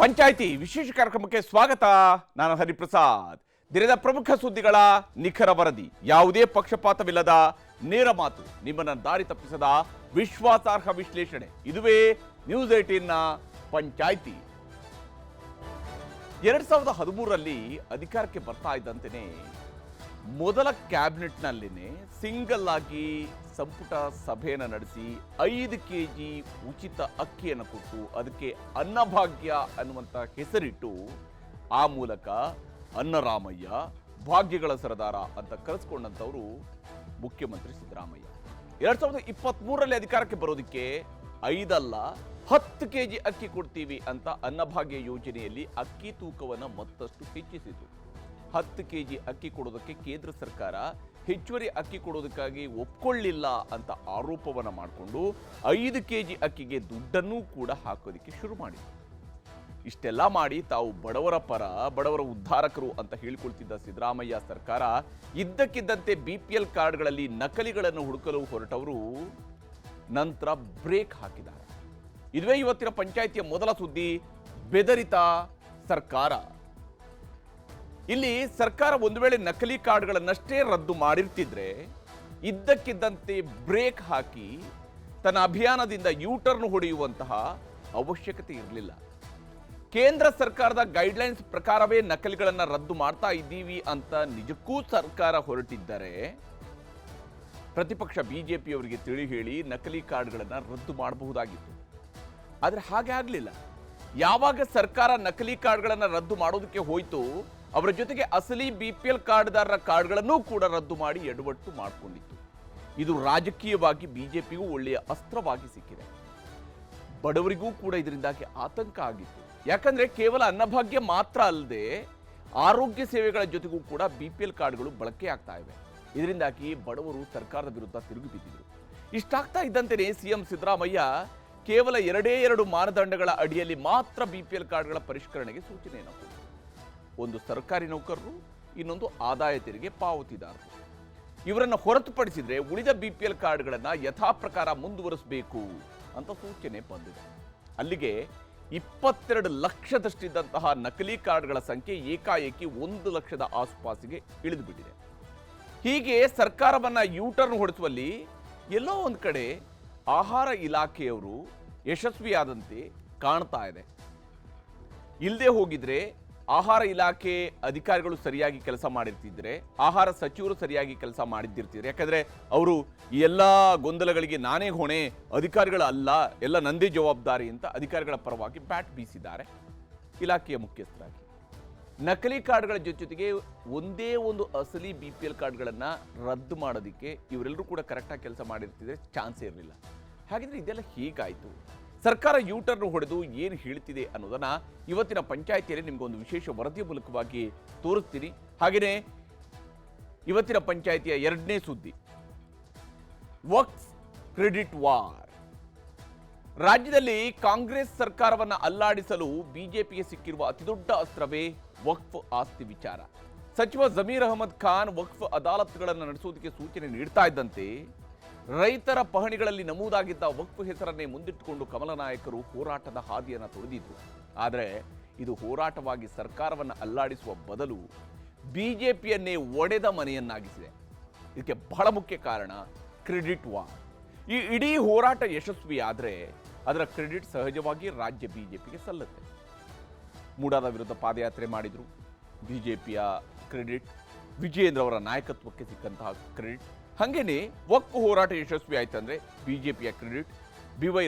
ಪಂಚಾಯಿತಿ ವಿಶೇಷ ಕಾರ್ಯಕ್ರಮಕ್ಕೆ ಸ್ವಾಗತ. ನಾನು ಹರಿಪ್ರಸಾದ್. ದಿನದ ಪ್ರಮುಖ ಸುದ್ದಿಗಳ ನಿಖರ ವರದಿ, ಯಾವುದೇ ಪಕ್ಷಪಾತವಿಲ್ಲದ ನೇರ ಮಾತು, ನಿಮ್ಮನ್ನ ದಾರಿ ತಪ್ಪಿಸದ ವಿಶ್ವಾಸಾರ್ಹ ವಿಶ್ಲೇಷಣೆ. ಇದುವೇ ನ್ಯೂಸ್ 18ನ ಪಂಚಾಯಿತಿ. 2013ರಲ್ಲಿ ಅಧಿಕಾರಕ್ಕೆ ಬರ್ತಾ ಇದ್ದಂತೆಯೇ ಮೊದಲ ಕ್ಯಾಬಿನೆಟ್ನಲ್ಲಿನೇ ಸಿಂಗಲ್ ಆಗಿ ಸಂಪುಟ ಸಭೆಯನ್ನು ನಡೆಸಿ 5 ಕೆಜಿ ಉಚಿತ ಅಕ್ಕಿಯನ್ನು ಕೊಟ್ಟು ಅದಕ್ಕೆ ಅನ್ನಭಾಗ್ಯ ಅನ್ನುವಂಥ ಹೆಸರಿಟ್ಟು ಆ ಮೂಲಕ ಅನ್ನರಾಮಯ್ಯ ಭಾಗ್ಯಗಳ ಸರದಾರ ಅಂತ ಕರೆಸ್ಕೊಂಡಂಥವರು ಮುಖ್ಯಮಂತ್ರಿ ಸಿದ್ದರಾಮಯ್ಯ. 2023ರಲ್ಲಿ ಅಧಿಕಾರಕ್ಕೆ ಬರೋದಕ್ಕೆ 5 ಅಲ್ಲ 10 ಕೆಜಿ ಅಕ್ಕಿ ಕೊಡ್ತೀವಿ ಅಂತ ಅನ್ನಭಾಗ್ಯ ಯೋಜನೆಯಲ್ಲಿ ಅಕ್ಕಿ ತೂಕವನ್ನು ಮತ್ತಷ್ಟು ಹೆಚ್ಚಿಸಿತು. 10 ಕೆಜಿ ಅಕ್ಕಿ ಕೊಡೋದಕ್ಕೆ ಕೇಂದ್ರ ಸರ್ಕಾರ ಹೆಚ್ಚುವರಿ ಅಕ್ಕಿ ಕೊಡೋದಕ್ಕಾಗಿ ಒಪ್ಕೊಳ್ಳಿಲ್ಲ ಅಂತ ಆರೋಪವನ್ನು ಮಾಡಿಕೊಂಡು 5 ಕೆಜಿ ಅಕ್ಕಿಗೆ ದುಡ್ಡನ್ನೂ ಕೂಡ ಹಾಕೋದಕ್ಕೆ ಶುರು ಮಾಡಿದ್ರು. ಇಷ್ಟೆಲ್ಲ ಮಾಡಿ ತಾವು ಬಡವರ ಪರ, ಬಡವರ ಉದ್ಧಾರಕರು ಅಂತ ಹೇಳಿಕೊಳ್ತಿದ್ದ ಸಿದ್ದರಾಮಯ್ಯ ಸರ್ಕಾರ ಇದ್ದಕ್ಕಿದ್ದಂತೆ BPL ಕಾರ್ಡ್ಗಳಲ್ಲಿ ನಕಲಿಗಳನ್ನು ಹುಡುಕಲು ಹೊರಟವರು ನಂತರ ಬ್ರೇಕ್ ಹಾಕಿದ್ದಾರೆ. ಇದುವೇ ಇವತ್ತಿನ ಪಂಚಾಯಿತಿಯ ಮೊದಲ ಸುದ್ದಿ, ಬೆದರಿತ ಸರ್ಕಾರ. ಇಲ್ಲಿ ಸರ್ಕಾರ ಒಂದು ವೇಳೆ ನಕಲಿ ಕಾರ್ಡ್ಗಳನ್ನಷ್ಟೇ ರದ್ದು ಮಾಡಿರ್ತಿದ್ರೆ ಇದ್ದಕ್ಕಿದ್ದಂತೆ ಬ್ರೇಕ್ ಹಾಕಿ ತನ್ನ ಅಭಿಯಾನದಿಂದ ಯೂಟರ್ನ್ ಹೊಡೆಯುವಂತಹ ಅವಶ್ಯಕತೆ ಇರಲಿಲ್ಲ. ಕೇಂದ್ರ ಸರ್ಕಾರದ ಗೈಡ್ಲೈನ್ಸ್ ಪ್ರಕಾರವೇ ನಕಲಿಗಳನ್ನು ರದ್ದು ಮಾಡ್ತಾ ಇದ್ದೀವಿ ಅಂತ ನಿಜಕ್ಕೂ ಸರ್ಕಾರ ಹೊರಟಿದ್ದರೆ ಪ್ರತಿಪಕ್ಷ ಬಿಜೆಪಿಯವರಿಗೆ ತಿಳಿ ಹೇಳಿ ನಕಲಿ ಕಾರ್ಡ್ಗಳನ್ನು ರದ್ದು ಮಾಡಬಹುದಾಗಿತ್ತು. ಆದರೆ ಹಾಗೆ ಆಗಲಿಲ್ಲ. ಯಾವಾಗ ಸರ್ಕಾರ ನಕಲಿ ಕಾರ್ಡ್ಗಳನ್ನು ರದ್ದು ಮಾಡೋದಕ್ಕೆ ಹೋಯಿತು, ಅವರ ಜೊತೆಗೆ ಅಸಲಿ BPL ಕಾರ್ಡ್ದಾರರ ಕಾರ್ಡ್ಗಳನ್ನೂ ಕೂಡ ರದ್ದು ಮಾಡಿ ಎಡವಟ್ಟು ಮಾಡಿಕೊಂಡಿತ್ತು. ಇದು ರಾಜಕೀಯವಾಗಿ ಬಿಜೆಪಿಗೂ ಒಳ್ಳೆಯ ಅಸ್ತ್ರವಾಗಿ ಸಿಕ್ಕಿದೆ. ಬಡವರಿಗೂ ಕೂಡ ಇದರಿಂದಾಗಿ ಆತಂಕ ಆಗಿತ್ತು. ಯಾಕಂದ್ರೆ ಕೇವಲ ಅನ್ನಭಾಗ್ಯ ಮಾತ್ರ ಅಲ್ಲದೆ ಆರೋಗ್ಯ ಸೇವೆಗಳ ಜೊತೆಗೂ ಕೂಡ BPL ಕಾರ್ಡ್ಗಳು ಬಳಕೆ ಆಗ್ತಾ ಇವೆ. ಇದರಿಂದಾಗಿ ಬಡವರು ಸರ್ಕಾರದ ವಿರುದ್ಧ ತಿರುಗಿ ಬಿದ್ದಿದ್ರು. ಇಷ್ಟಾಗ್ತಾ ಇದ್ದಂತೆಯೇ ಸಿಎಂ ಸಿದ್ದರಾಮಯ್ಯ ಕೇವಲ 2 ಮಾನದಂಡಗಳ ಅಡಿಯಲ್ಲಿ ಮಾತ್ರ BPL ಕಾರ್ಡ್ಗಳ ಪರಿಷ್ಕರಣೆಗೆ ಸೂಚನೆಯನ್ನು ಕೊಟ್ಟರು. ಒಂದು ಸರ್ಕಾರಿ ನೌಕರರು, ಇನ್ನೊಂದು ಆದಾಯ ತೆರಿಗೆ ಪಾವತಿದಾರರು. ಇವರನ್ನು ಹೊರತುಪಡಿಸಿದ್ರೆ ಉಳಿದ BPL ಕಾರ್ಡ್ಗಳನ್ನು ಯಥಾ ಪ್ರಕಾರ ಮುಂದುವರಿಸಬೇಕು ಅಂತ ಸೂಚನೆ ಬಂದಿದೆ. ಅಲ್ಲಿಗೆ 22 ಲಕ್ಷದಷ್ಟಿದ್ದಂತಹ ನಕಲಿ ಕಾರ್ಡ್ಗಳ ಸಂಖ್ಯೆ ಏಕಾಏಕಿ 1 ಲಕ್ಷದ ಆಸುಪಾಸಿಗೆ ಇಳಿದು ಬಿಟ್ಟಿದೆ. ಹೀಗೆ ಸರ್ಕಾರವನ್ನ ಯೂಟರ್ನ್ ಹೊಡೆಸುವಲ್ಲಿ ಎಲ್ಲೋ ಒಂದು ಕಡೆ ಆಹಾರ ಇಲಾಖೆಯವರು ಯಶಸ್ವಿಯಾದಂತೆ ಕಾಣ್ತಾ ಇದೆ. ಇಲ್ಲದೆ ಹೋಗಿದ್ರೆ ಆಹಾರ ಇಲಾಖೆ ಅಧಿಕಾರಿಗಳು ಸರಿಯಾಗಿ ಕೆಲಸ ಮಾಡಿರ್ತಿದ್ರೆ, ಆಹಾರ ಸಚಿವರು ಸರಿಯಾಗಿ ಕೆಲಸ ಮಾಡಿದ್ದಿರ್ತಿದ್ರೆ. ಯಾಕಂದ್ರೆ ಅವರು ಈ ಎಲ್ಲ ಗೊಂದಲಗಳಿಗೆ ನಾನೇ ಹೊಣೆ, ಅಧಿಕಾರಿಗಳ ಅಲ್ಲ, ಎಲ್ಲ ನಂದೇ ಜವಾಬ್ದಾರಿ ಅಂತ ಅಧಿಕಾರಿಗಳ ಪರವಾಗಿ ಬ್ಯಾಟ್ ಬೀಸಿದ್ದಾರೆ ಇಲಾಖೆಯ ಮುಖ್ಯಸ್ಥರಾಗಿ. ನಕಲಿ ಕಾರ್ಡ್ಗಳ ಜೊತೆಗೆ ಒಂದೇ ಒಂದು ಅಸಲಿ BPL ಕಾರ್ಡ್ಗಳನ್ನು ರದ್ದು ಮಾಡೋದಕ್ಕೆ ಇವರೆಲ್ಲರೂ ಕೂಡ ಕರೆಕ್ಟಾಗಿ ಕೆಲಸ ಮಾಡಿರ್ತಿದ್ರೆ ಚಾನ್ಸೇ ಇರಲಿಲ್ಲ. ಹಾಗಿದ್ರೆ ಇದೆಲ್ಲ ಹೀಗಾಯಿತು. ಸರ್ಕಾರ ಯೂಟರ್ನ್ ಹೊಡೆದು ಏನು ಹೇಳ್ತಿದೆ ಅನ್ನೋದನ್ನ ಇವತ್ತಿನ ಪಂಚಾಯಿತಿಯಲ್ಲಿ ನಿಮಗೊಂದು ವಿಶೇಷ ವರದಿಯ ಮೂಲಕವಾಗಿ ತೋರಿಸ್ತೀನಿ. ಹಾಗೆಯೇ ಇವತ್ತಿನ ಪಂಚಾಯಿತಿಯ 2ನೇ ಸುದ್ದಿ, ವಕ್ಫ್ ಕ್ರೆಡಿಟ್ ವಾರ್. ರಾಜ್ಯದಲ್ಲಿ ಕಾಂಗ್ರೆಸ್ ಸರ್ಕಾರವನ್ನು ಅಲ್ಲಾಡಿಸಲು ಬಿಜೆಪಿಗೆ ಸಿಕ್ಕಿರುವ ಅತಿದೊಡ್ಡ ಅಸ್ತ್ರವೇ ವಕ್ಫ್ ಆಸ್ತಿ ವಿಚಾರ. ಸಚಿವ ಜಮೀರ್ ಅಹಮದ್ ಖಾನ್ ವಕ್ಫ್ ಅದಾಲತ್ಗಳನ್ನು ನಡೆಸುವುದಕ್ಕೆ ಸೂಚನೆ ನೀಡ್ತಾ ಇದ್ದಂತೆ ರೈತರ ಪಹಣಿಗಳಲ್ಲಿ ನಮೂದಾಗಿದ್ದ ವಕ್ಫ್ ಹೆಸರನ್ನೇ ಮುಂದಿಟ್ಟುಕೊಂಡು ಕಮಲ ನಾಯಕರು ಹೋರಾಟದ ಹಾದಿಯನ್ನು ತೊಳೆದಿದ್ರು. ಆದರೆ ಇದು ಹೋರಾಟವಾಗಿ ಸರ್ಕಾರವನ್ನು ಅಲ್ಲಾಡಿಸುವ ಬದಲು ಬಿಜೆಪಿಯನ್ನೇ ಒಡೆದ ಮನೆಯನ್ನಾಗಿಸಿದೆ. ಇದಕ್ಕೆ ಬಹಳ ಮುಖ್ಯ ಕಾರಣ ಕ್ರೆಡಿಟ್ ವಾರ್. ಈ ಇಡೀ ಹೋರಾಟ ಯಶಸ್ವಿಯಾದರೆ ಅದರ ಕ್ರೆಡಿಟ್ ಸಹಜವಾಗಿ ರಾಜ್ಯ ಬಿಜೆಪಿಗೆ ಸಲ್ಲುತ್ತೆ. ಮೂಡಾದ ವಿರುದ್ಧ ಪಾದಯಾತ್ರೆ ಮಾಡಿದ್ರು, ಬಿಜೆಪಿಯ ಕ್ರೆಡಿಟ್, ವಿಜಯೇಂದ್ರ ಅವರ ನಾಯಕತ್ವಕ್ಕೆ ಸಿಕ್ಕಂತಹ ಕ್ರೆಡಿಟ್. ಹಾಗೇನೆ ವಕ್ಫ್ ಹೋರಾಟ ಯಶಸ್ವಿ ಆಯ್ತಂದ್ರೆ ಬಿಜೆಪಿಯ ಕ್ರೆಡಿಟ್,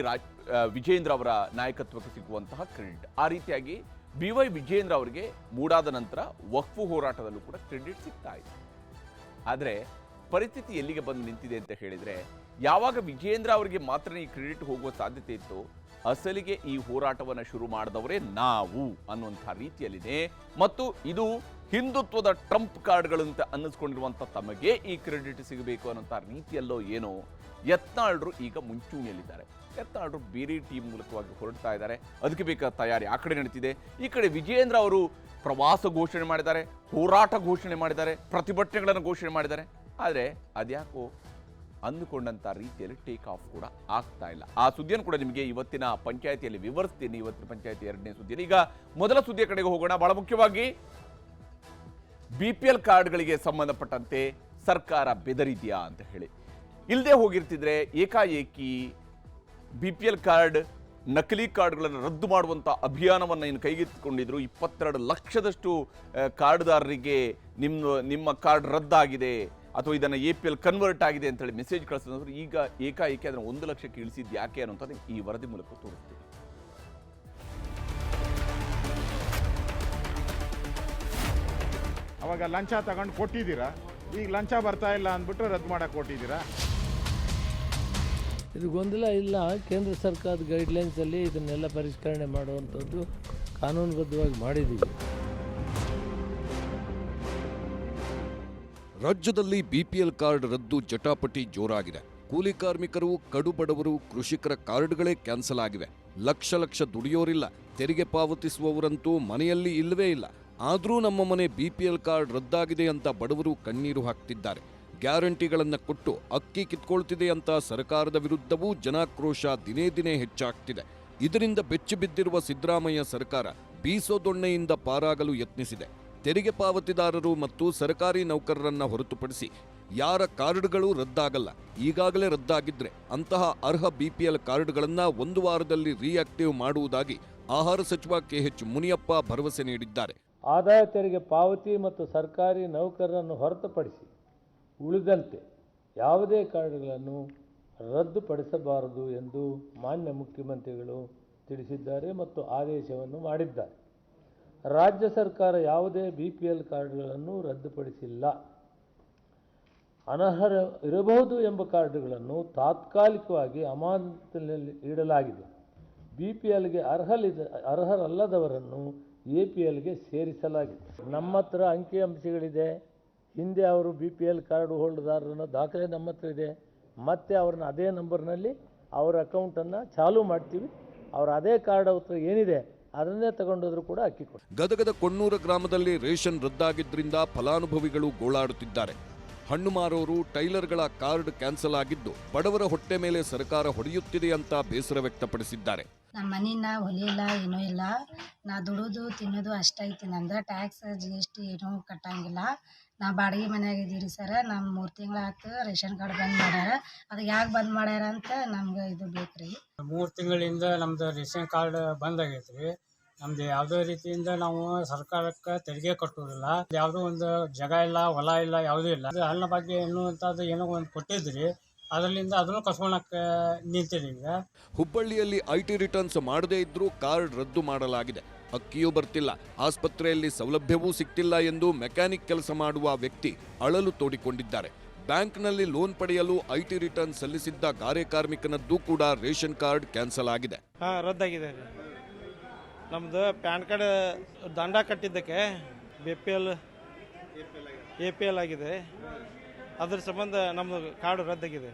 ವಿಜಯೇಂದ್ರ ಅವರ ನಾಯಕತ್ವಕ್ಕೆ ಸಿಗುವಂತಹ ಕ್ರೆಡಿಟ್. ಆ ರೀತಿಯಾಗಿ BY ವಿಜಯೇಂದ್ರ ಅವರಿಗೆ ಮೂಡಾದ ನಂತರ ವಕ್ಫ್ ಹೋರಾಟದಲ್ಲೂ ಕೂಡ ಕ್ರೆಡಿಟ್ ಸಿಗ್ತಾ ಇದೆ. ಆದರೆ ಪರಿಸ್ಥಿತಿ ಎಲ್ಲಿಗೆ ಬಂದು ನಿಂತಿದೆ ಅಂತ ಹೇಳಿದ್ರೆ, ಯಾವಾಗ ವಿಜಯೇಂದ್ರ ಅವರಿಗೆ ಮಾತ್ರ ಈ ಕ್ರೆಡಿಟ್ ಹೋಗುವ ಸಾಧ್ಯತೆ ಇತ್ತು, ಅಸಲಿಗೆ ಈ ಹೋರಾಟವನ್ನು ಶುರು ಮಾಡಿದವರೇ ನಾವು ಅನ್ನುವಂಥ ರೀತಿಯಲ್ಲಿದೆ. ಮತ್ತು ಇದು ಹಿಂದುತ್ವದ ಟ್ರಂಪ್ ಕಾರ್ಡ್ಗಳಂತ ಅನ್ನಿಸ್ಕೊಂಡಿರುವಂಥ ತಮಗೆ ಈ ಕ್ರೆಡಿಟ್ ಸಿಗಬೇಕು ಅನ್ನೋಂಥ ರೀತಿಯಲ್ಲೋ ಏನೋ ಯತ್ನಾಳ್ರು ಈಗ ಮುಂಚೂಣಿಯಲ್ಲಿದ್ದಾರೆ. ಯತ್ನಾಳ್ರು ಬೇರೆ ಟೀಮ್ ಮೂಲಕವಾಗಿ ಹೊರಡ್ತಾ ಇದ್ದಾರೆ. ಅದಕ್ಕೆ ಬೇಕಾದ ತಯಾರಿ ಆ ಕಡೆ ನಡೀತಿದೆ. ಈ ಕಡೆ ವಿಜಯೇಂದ್ರ ಅವರು ಪ್ರವಾಸ ಘೋಷಣೆ ಮಾಡಿದ್ದಾರೆ, ಹೋರಾಟ ಘೋಷಣೆ ಮಾಡಿದ್ದಾರೆ, ಪ್ರತಿಭಟನೆಗಳನ್ನು ಘೋಷಣೆ ಮಾಡಿದ್ದಾರೆ. ಆದರೆ ಅದ್ಯಾಕೋ ಅಂದುಕೊಂಡಂಥ ರೀತಿಯಲ್ಲಿ ಟೇಕ್ ಆಫ್ ಕೂಡ ಆಗ್ತಾ ಇಲ್ಲ. ಆ ಸುದ್ದಿಯನ್ನು ಕೂಡ ನಿಮಗೆ ಇವತ್ತಿನ ಪಂಚಾಯಿತಿಯಲ್ಲಿ ವಿವರಿಸ್ತೀನಿ. ಇವತ್ತಿನ ಪಂಚಾಯಿತಿ ಎರಡನೇ ಸುದ್ದಿ. ಈಗ ಮೊದಲ ಸುದ್ದಿಯ ಕಡೆಗೆ ಹೋಗೋಣ. ಬಹಳ ಮುಖ್ಯವಾಗಿ BPL ಕಾರ್ಡ್ಗಳಿಗೆ ಸಂಬಂಧಪಟ್ಟಂತೆ ಸರ್ಕಾರ ಬೆದರಿದೆಯಾ ಅಂತ ಹೇಳಿ. ಇಲ್ಲದೆ ಹೋಗಿರ್ತಿದ್ರೆ ಏಕಾಏಕಿ BPL ಕಾರ್ಡ್ ನಕಲಿ ಕಾರ್ಡ್ಗಳನ್ನು ರದ್ದು ಮಾಡುವಂಥ ಅಭಿಯಾನವನ್ನು ಇನ್ನು ಕೈಗೆತ್ತಿಕೊಂಡಿದ್ರು. 22 ಲಕ್ಷದಷ್ಟು ಕಾರ್ಡ್ದಾರರಿಗೆ ನಿಮ್ಮ ಕಾರ್ಡ್ ರದ್ದಾಗಿದೆ ಅಥವಾ ಇದನ್ನು APL ಕನ್ವರ್ಟ್ ಆಗಿದೆ ಅಂತ ಹೇಳಿ ಮೆಸೇಜ್ ಕಳಿಸಿದ್ರು. ಈಗ ಏಕಾಏಕಿ ಅದನ್ನು 1 ಲಕ್ಷಕ್ಕೆ ಇಳಿಸಿದ್ದು ಯಾಕೆ ಅನ್ನೋಂಥದ್ದು ಈ ವರದಿ ಮೂಲಕ ತೋರಿಸ್ತೀವಿ. ಅವಾಗ ಲಂಚ ತಗೊಂಡು ಕೊಟ್ಟಿದ್ದೀರಾ, ಈಗ ಲಂಚ ಬರ್ತಾ ಇಲ್ಲ ಅಂದ್ಬಿಟ್ಟು ರದ್ದು ಮಾಡಕ್ಕೆ ಕೊಟ್ಟಿದ್ದೀರಾ. ಇದು ಗೊಂದಲ ಇಲ್ಲ. ಕೇಂದ್ರ ಸರ್ಕಾರದ ಗೈಡ್ಲೈನ್ಸಲ್ಲಿ ಇದನ್ನೆಲ್ಲ ಪರಿಷ್ಕರಣೆ ಮಾಡುವಂಥದ್ದು ಕಾನೂನುಬದ್ಧವಾಗಿ ಮಾಡಿದ್ದೀವಿ. ರಾಜ್ಯದಲ್ಲಿ BPL ಕಾರ್ಡ್ ರದ್ದು ಜಟಾಪಟಿ ಜೋರಾಗಿದೆ. ಕೂಲಿ ಕಾರ್ಮಿಕರು, ಕಡುಬಡವರು, ಕೃಷಿಕರ ಕಾರ್ಡ್ಗಳೇ ಕ್ಯಾನ್ಸಲ್ ಆಗಿವೆ. ಲಕ್ಷ ದುಡಿಯೋರಿಲ್ಲ, ತೆರಿಗೆ ಪಾವತಿಸುವವರಂತೂ ಮನೆಯಲ್ಲಿ ಇಲ್ಲವೇ ಇಲ್ಲ. ಆದರೂ ನಮ್ಮ ಮನೆ BPL ಕಾರ್ಡ್ ರದ್ದಾಗಿದೆ ಅಂತ ಬಡವರು ಕಣ್ಣೀರು ಹಾಕ್ತಿದ್ದಾರೆ. ಗ್ಯಾರಂಟಿಗಳನ್ನು ಕೊಟ್ಟು ಅಕ್ಕಿ ಕಿತ್ಕೊಳ್ತಿದೆ ಅಂತ ಸರ್ಕಾರದ ವಿರುದ್ಧವೂ ಜನಾಕ್ರೋಶ ದಿನೇ ದಿನೇ ಹೆಚ್ಚಾಗ್ತಿದೆ. ಇದರಿಂದ ಬೆಚ್ಚಿ ಬಿದ್ದಿರುವ ಸಿದ್ದರಾಮಯ್ಯ ಸರ್ಕಾರ ಬೀಸೋದೊಣ್ಣೆಯಿಂದ ಪಾರಾಗಲು ಯತ್ನಿಸಿದೆ. ತೆರಿಗೆ ಪಾವತಿದಾರರು ಮತ್ತು ಸರ್ಕಾರಿ ನೌಕರರನ್ನ ಹೊರತುಪಡಿಸಿ ಯಾರ ಕಾರ್ಡ್ಗಳು ರದ್ದಾಗಲ್ಲ. ಈಗಾಗಲೇ ರದ್ದಾಗಿದ್ರೆ ಅಂತಹ ಅರ್ಹ BPL ಕಾರ್ಡ್ಗಳನ್ನು 1 ವಾರದಲ್ಲಿ ರಿಯಾಕ್ಟಿವ್ ಮಾಡುವುದಾಗಿ ಆಹಾರ ಸಚಿವ KH ಮುನಿಯಪ್ಪ ಭರವಸೆ ನೀಡಿದ್ದಾರೆ. ಆದಾಯ ತೆರಿಗೆ ಪಾವತಿ ಮತ್ತು ಸರ್ಕಾರಿ ನೌಕರರನ್ನು ಹೊರತುಪಡಿಸಿ ಉಳಿದಂತೆ ಯಾವುದೇ ಕಾರ್ಡ್ಗಳನ್ನು ರದ್ದುಪಡಿಸಬಾರದು ಎಂದು ಮಾನ್ಯ ಮುಖ್ಯಮಂತ್ರಿಗಳು ತಿಳಿಸಿದ್ದಾರೆ ಮತ್ತು ಆದೇಶವನ್ನು ಮಾಡಿದ್ದಾರೆ. ರಾಜ್ಯ ಸರ್ಕಾರ ಯಾವುದೇ BPL ಕಾರ್ಡ್ಗಳನ್ನು ರದ್ದುಪಡಿಸಿಲ್ಲ. ಅನರ್ಹ ಇರಬಹುದು ಎಂಬ ಕಾರ್ಡ್ಗಳನ್ನು ತಾತ್ಕಾಲಿಕವಾಗಿ ಅಮಾನತಿನಲ್ಲಿ ಇಡಲಾಗಿದೆ. BPLಗೆ ಅರ್ಹರಲ್ಲದವರನ್ನು APLಗೆ ಸೇರಿಸಲಾಗಿದೆ. ನಮ್ಮ ಹತ್ರ ಅಂಕಿಅಂಶಗಳಿದೆ. ಹಿಂದೆ ಅವರು BPL ಕಾರ್ಡ್ ಹೋಲ್ಡರ್ದಾರರನ್ನ ದಾಖಲೆ ನಮ್ಮ ಹತ್ರ ಇದೆ. ಮತ್ತೆ ಅವ್ರನ್ನ ಅದೇ ನಂಬರ್ನಲ್ಲಿ ಅವರ ಅಕೌಂಟನ್ನು ಚಾಲೂ ಮಾಡ್ತೀವಿ. ಅವರ ಅದೇ ಕಾರ್ಡ್ ಹತ್ರ ಏನಿದೆ ಅದನ್ನೇ ತಗೊಂಡೋದ್ರು ಕೂಡ ಅಕ್ಕಿ ಕೊಡಿ. ಗದಗದ ಕೊಣ್ಣೂರ ಗ್ರಾಮದಲ್ಲಿ ರೇಷನ್ ರದ್ದಾಗಿದ್ದರಿಂದ ಫಲಾನುಭವಿಗಳು ಗೋಳಾಡುತ್ತಿದ್ದಾರೆ. ಹಣ್ಣು ಮಾರೋರು, ಟೈಲರ್ಗಳ ಕಾರ್ಡ್ ಕ್ಯಾನ್ಸಲ್ ಆಗಿದ್ದು ಬಡವರ ಹೊಟ್ಟೆ ಮೇಲೆ ಸರ್ಕಾರ ಹೊಡೆಯುತ್ತಿದೆ ಅಂತ ಬೇಸರ ವ್ಯಕ್ತಪಡಿಸಿದ್ದಾರೆ. ನಮ್ಮ ಮನೆನ ಹೊಲಿಲ್ಲ, ಏನೂ ಇಲ್ಲ. ನಾ ದುಡಿದು ತಿನ್ನೋದು ಅಷ್ಟೈತಿ. ನಂದು ಟ್ಯಾಕ್ಸ್ GST ಏನೂ ಕಟ್ಟಂಗಿಲ್ಲ. ನಾ ಬಾಡಿಗೆ ಮನೆಯಾಗ ಇದ್ದೀರಿ ಸರ್. ನಮ್ಮ 3 ತಿಂಗಳಾಯ್ತು ರೇಷನ್ ಕಾರ್ಡ್ ಬಂದ್ ಮಾಡ್ಯಾರ. ಅದು ಯಾಕೆ ಬಂದ್ ಮಾಡ್ಯಾರ ಅಂತ ನಮ್ಗೆ ಇದು ಬೇಕು ರೀ. 3 ತಿಂಗಳಿಂದ ನಮ್ದು ರೇಷನ್ ಕಾರ್ಡ್ ಬಂದ್ ಆಗೈತೆ ರೀ. ನಮ್ದು ಯಾವುದೇ ರೀತಿಯಿಂದ ನಾವು ಸರ್ಕಾರಕ್ಕೆ ತೆರಿಗೆ ಕಟ್ಟೋದಿಲ್ಲ. ಯಾವುದೋ ಒಂದು ಜಾಗ ಇಲ್ಲ, ಹೊಲ ಇಲ್ಲ, ಯಾವುದೂ ಇಲ್ಲ. ಅನ್ನ ಬಗ್ಗೆ ಎನ್ನುವಂಥದ್ದು ಏನೋ ಒಂದು ಕೊಟ್ಟಿದ್ರಿ, ಅದರಿಂದ ಅದನ್ನು ಕಸ್ಕೊಳಕ್ಕೆ ನಿಂತಿದೆ. ಈಗ ಹುಬ್ಬಳ್ಳಿಯಲ್ಲಿ IT ರಿಟರ್ನ್ಸ್ ಮಾಡದೇ ಇದ್ರೂ ಕಾರ್ಡ್ ರದ್ದು ಮಾಡಲಾಗಿದೆ. ಅಕ್ಕಿಯೂ ಬರ್ತಿಲ್ಲ, ಆಸ್ಪತ್ರೆಯಲ್ಲಿ ಸೌಲಭ್ಯವೂ ಸಿಗ್ತಿಲ್ಲ ಎಂದು ಮೆಕ್ಯಾನಿಕ್ ಕೆಲಸ ಮಾಡುವ ವ್ಯಕ್ತಿ ಅಳಲು ತೋಡಿಕೊಂಡಿದ್ದಾರೆ. ಬ್ಯಾಂಕ್ನಲ್ಲಿ ಲೋನ್ ಪಡೆಯಲು IT ರಿಟರ್ನ್ ಸಲ್ಲಿಸಿದ್ದ ಗಾರೆ ಕಾರ್ಮಿಕನದ್ದು ಕೂಡ ರೇಷನ್ ಕಾರ್ಡ್ ಕ್ಯಾನ್ಸಲ್ ಆಗಿದೆ. ರದ್ದಾಗಿದೆ. ನಮ್ದು ಪ್ಯಾನ್ ಕಾರ್ಡ್ ದಂಡ ಕಟ್ಟಿದ್ದಕ್ಕೆ APL ಆಗಿದೆ. ಅದ್ರ ಸಂಬಂಧ ನಮ್ಮದು ಕಾರ್ಡ್ ರದ್ದಾಗಿದೆ.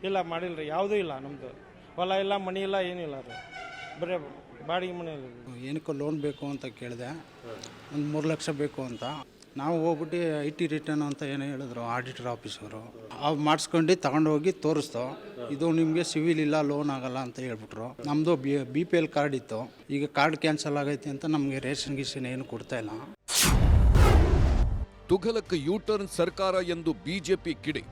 ಇಲ್ಲ, ಮಾಡಿಲ್ಲ ರೀ. ಯಾವುದೂ ಇಲ್ಲ. ನಮ್ಮದು ಹೊಲ ಇಲ್ಲ, ಮನೆ ಇಲ್ಲ, ಏನಿಲ್ಲ. ಅದು ಬರೀ ಬಾಡಿಗೆ ಮನೆ ಇಲ್ಲ. ಏನಕ್ಕೆ ಲೋನ್ ಬೇಕು ಅಂತ ಕೇಳಿದೆ. ಒಂದು 3 ಲಕ್ಷ ಬೇಕು ಅಂತ. ನಾವು ಹೋಗ್ಬಿಟ್ಟು IT ರಿಟರ್ನ್ ಅಂತ ಏನೋ ಹೇಳಿದ್ರು ಆಡಿಟರ್ ಆಫೀಸರು. ಅವು ಮಾಡಿಸ್ಕೊಂಡು ತಗೊಂಡೋಗಿ ತೋರಿಸ್ತೋ, ಇದು ನಿಮಗೆ ಸಿವಿಲ್ ಇಲ್ಲ, ಲೋನ್ ಆಗಲ್ಲ ಅಂತ ಹೇಳ್ಬಿಟ್ರು. ನಮ್ಮದು BPL ಕಾರ್ಡ್ ಇತ್ತು. ಈಗ ಕಾರ್ಡ್ ಕ್ಯಾನ್ಸಲ್ ಆಗೈತೆ ಅಂತ ನಮಗೆ ರೇಷನ್ ಗೀಷನ್ ಏನು ಕೊಡ್ತಾ ಇಲ್ಲ. ತುಘಲಕ್ ಯೂಟರ್ನ್ ಸರ್ಕಾರ ಎಂದು ಬಿಜೆಪಿ ಕಿಡಿ.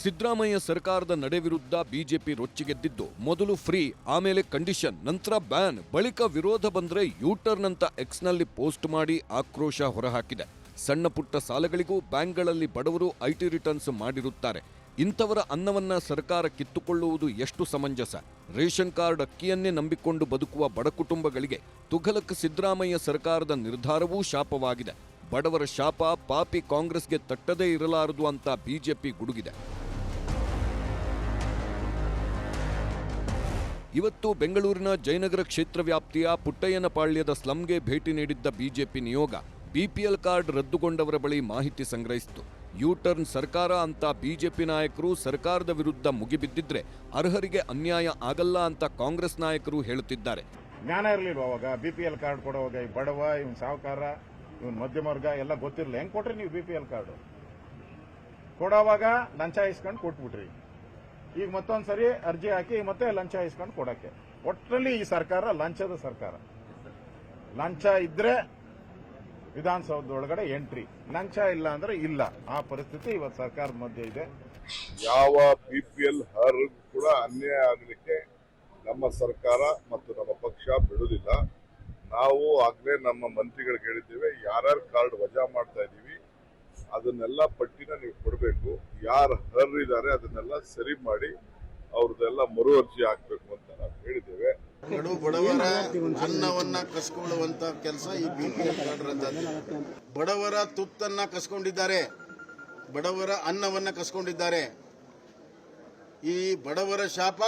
ಸಿದ್ದರಾಮಯ್ಯ ಸರ್ಕಾರದ ನಡೆ ವಿರುದ್ಧ ಬಿಜೆಪಿ ರೊಚ್ಚಿಗೆದ್ದಿದ್ದು ಮೊದಲು ಫ್ರೀ, ಆಮೇಲೆ ಕಂಡೀಷನ್, ನಂತರ ಬ್ಯಾನ್, ಬಳಿಕ ವಿರೋಧ ಬಂದ್ರೆ ಯೂಟರ್ನ್ ಅಂತ ಎಕ್ಸ್ನಲ್ಲಿ ಪೋಸ್ಟ್ ಮಾಡಿ ಆಕ್ರೋಶ ಹೊರಹಾಕಿದೆ. ಸಣ್ಣ ಪುಟ್ಟ ಸಾಲಗಳಿಗೂ ಬ್ಯಾಂಕ್ಗಳಲ್ಲಿ ಬಡವರು IT ರಿಟರ್ನ್ಸ್ ಮಾಡಿರುತ್ತಾರೆ. ಇಂಥವರ ಅನ್ನವನ್ನ ಸರ್ಕಾರ ಕಿತ್ತುಕೊಳ್ಳುವುದು ಎಷ್ಟು ಸಮಂಜಸ? ರೇಷನ್ ಕಾರ್ಡ್ ಅಕ್ಕಿಯನ್ನೇ ನಂಬಿಕೊಂಡು ಬದುಕುವ ಬಡ ಕುಟುಂಬಗಳಿಗೆ ತುಘಲಕ್ ಸಿದ್ದರಾಮಯ್ಯ ಸರ್ಕಾರದ ನಿರ್ಧಾರವೂ ಶಾಪವಾಗಿದೆ. ಬಡವರ ಶಾಪ ಪಾಪಿ ಕಾಂಗ್ರೆಸ್ಗೆ ತಟ್ಟದೇ ಇರಲಾರದು ಅಂತ ಬಿಜೆಪಿ ಗುಡುಗಿದೆ. ಇವತ್ತು ಬೆಂಗಳೂರಿನ ಜಯನಗರ ಕ್ಷೇತ್ರ ವ್ಯಾಪ್ತಿಯ ಪುಟ್ಟಯ್ಯನಪಾಳ್ಯದ ಸ್ಲಂಗೆ ಭೇಟಿ ನೀಡಿದ್ದ ಬಿಜೆಪಿ ನಿಯೋಗ BPL ಕಾರ್ಡ್ ರದ್ದುಗೊಂಡವರ ಬಳಿ ಮಾಹಿತಿ ಸಂಗ್ರಹಿಸಿತು. ಯೂಟರ್ನ್ ಸರ್ಕಾರ ಅಂತ ಬಿಜೆಪಿ ನಾಯಕರು ಸರ್ಕಾರದ ವಿರುದ್ಧ ಮುಗಿಬಿದ್ದಿದ್ರೆ ಅರ್ಹರಿಗೆ ಅನ್ಯಾಯ ಆಗಲ್ಲ ಅಂತ ಕಾಂಗ್ರೆಸ್ ನಾಯಕರು ಹೇಳುತ್ತಿದ್ದಾರೆ. ಜ್ಞಾನ ಇರಲಿಲ್ವ ಅವಾಗ? BPL ಕಾರ್ಡ್ ಕೊಡುವಾಗ ಈ ಬಡವ, ಇವನ್ ಸಾಹುಕಾರ, ಇವನ್ ಮಧ್ಯಮ ವರ್ಗ ಎಲ್ಲ ಗೊತ್ತಿರಲಿಲ್ಲ. ಹೆಂಗ್ ಕೊಟ್ರಿ ನೀವು BPL ಕಾರ್ಡ್? ಕೊಡೋವಾಗ ಲಂಚ ಇಸ್ಕೊಂಡು ಕೊಟ್ಬಿಟ್ರಿ. ಈಗ ಮತ್ತೊಂದು ಸರಿ ಅರ್ಜಿ ಹಾಕಿ ಮತ್ತೆ ಲಂಚ ಇಸ್ಕೊಂಡು ಕೊಡಕ್ಕೆ. ಒಟ್ಟಲ್ಲಿ ಈ ಸರ್ಕಾರ ಲಂಚದ ಸರ್ಕಾರ. ಲಂಚ ಇದ್ರೆ ವಿಧಾನಸೌಧದೊಳಗಡೆ ಎಂಟ್ರಿ, ಲಂಚ ಇಲ್ಲ ಅಂದ್ರೆ ಇಲ್ಲ. ಆ ಪರಿಸ್ಥಿತಿ ಇವತ್ತು ಸರ್ಕಾರದ ಮಧ್ಯೆ ಇದೆ. ಯಾವ BPL ಅರ್ಹರಿಗೂ ಕೂಡ ಅನ್ಯಾಯ ಆಗಲಿಕ್ಕೆ ನಮ್ಮ ಸರ್ಕಾರ ಮತ್ತು ನಮ್ಮ ಪಕ್ಷ ಬಿಡುವುದಿಲ್ಲ. ನಾವು ಆಗ್ಲೇ ನಮ್ಮ ಮಂತ್ರಿಗಳಿಗೆ ಹೇಳಿದ್ದೇವೆ, ಯಾರ್ಯಾರು ಕಾರ್ಡ್ ವಜಾ ಮಾಡ್ತಾ ಇದೀವಿ ಅದನ್ನೆಲ್ಲ ಪಟ್ಟಿನ ನೀವು ಕೊಡಬೇಕು. ಯಾರು ಅರ್ಹರಿದ್ದಾರೆ ಅದನ್ನೆಲ್ಲ ಸರಿ ಮಾಡಿ ಅವ್ರದ್ದೆಲ್ಲ ಮರು ಅರ್ಜಿ ಹಾಕಬೇಕು ಅಂತ ನಾವು ಹೇಳಿದ್ದೇವೆ. ಬಡವರ ಅನ್ನವನ್ನ ಕಸ್ಕೊಳ್ಳುವಂತ ಕೆಲಸ ಈ BPL ಕಾರ್ಡ್ ರದ್ದಾಗಿದೆ. ಬಡವರ ತುತ್ತನ್ನ ಕಸ್ಕೊಂಡಿದ್ದಾರೆ, ಬಡವರ ಅನ್ನವನ್ನ ಕಸ್ಕೊಂಡಿದ್ದಾರೆ. ಈ ಬಡವರ ಶಾಪ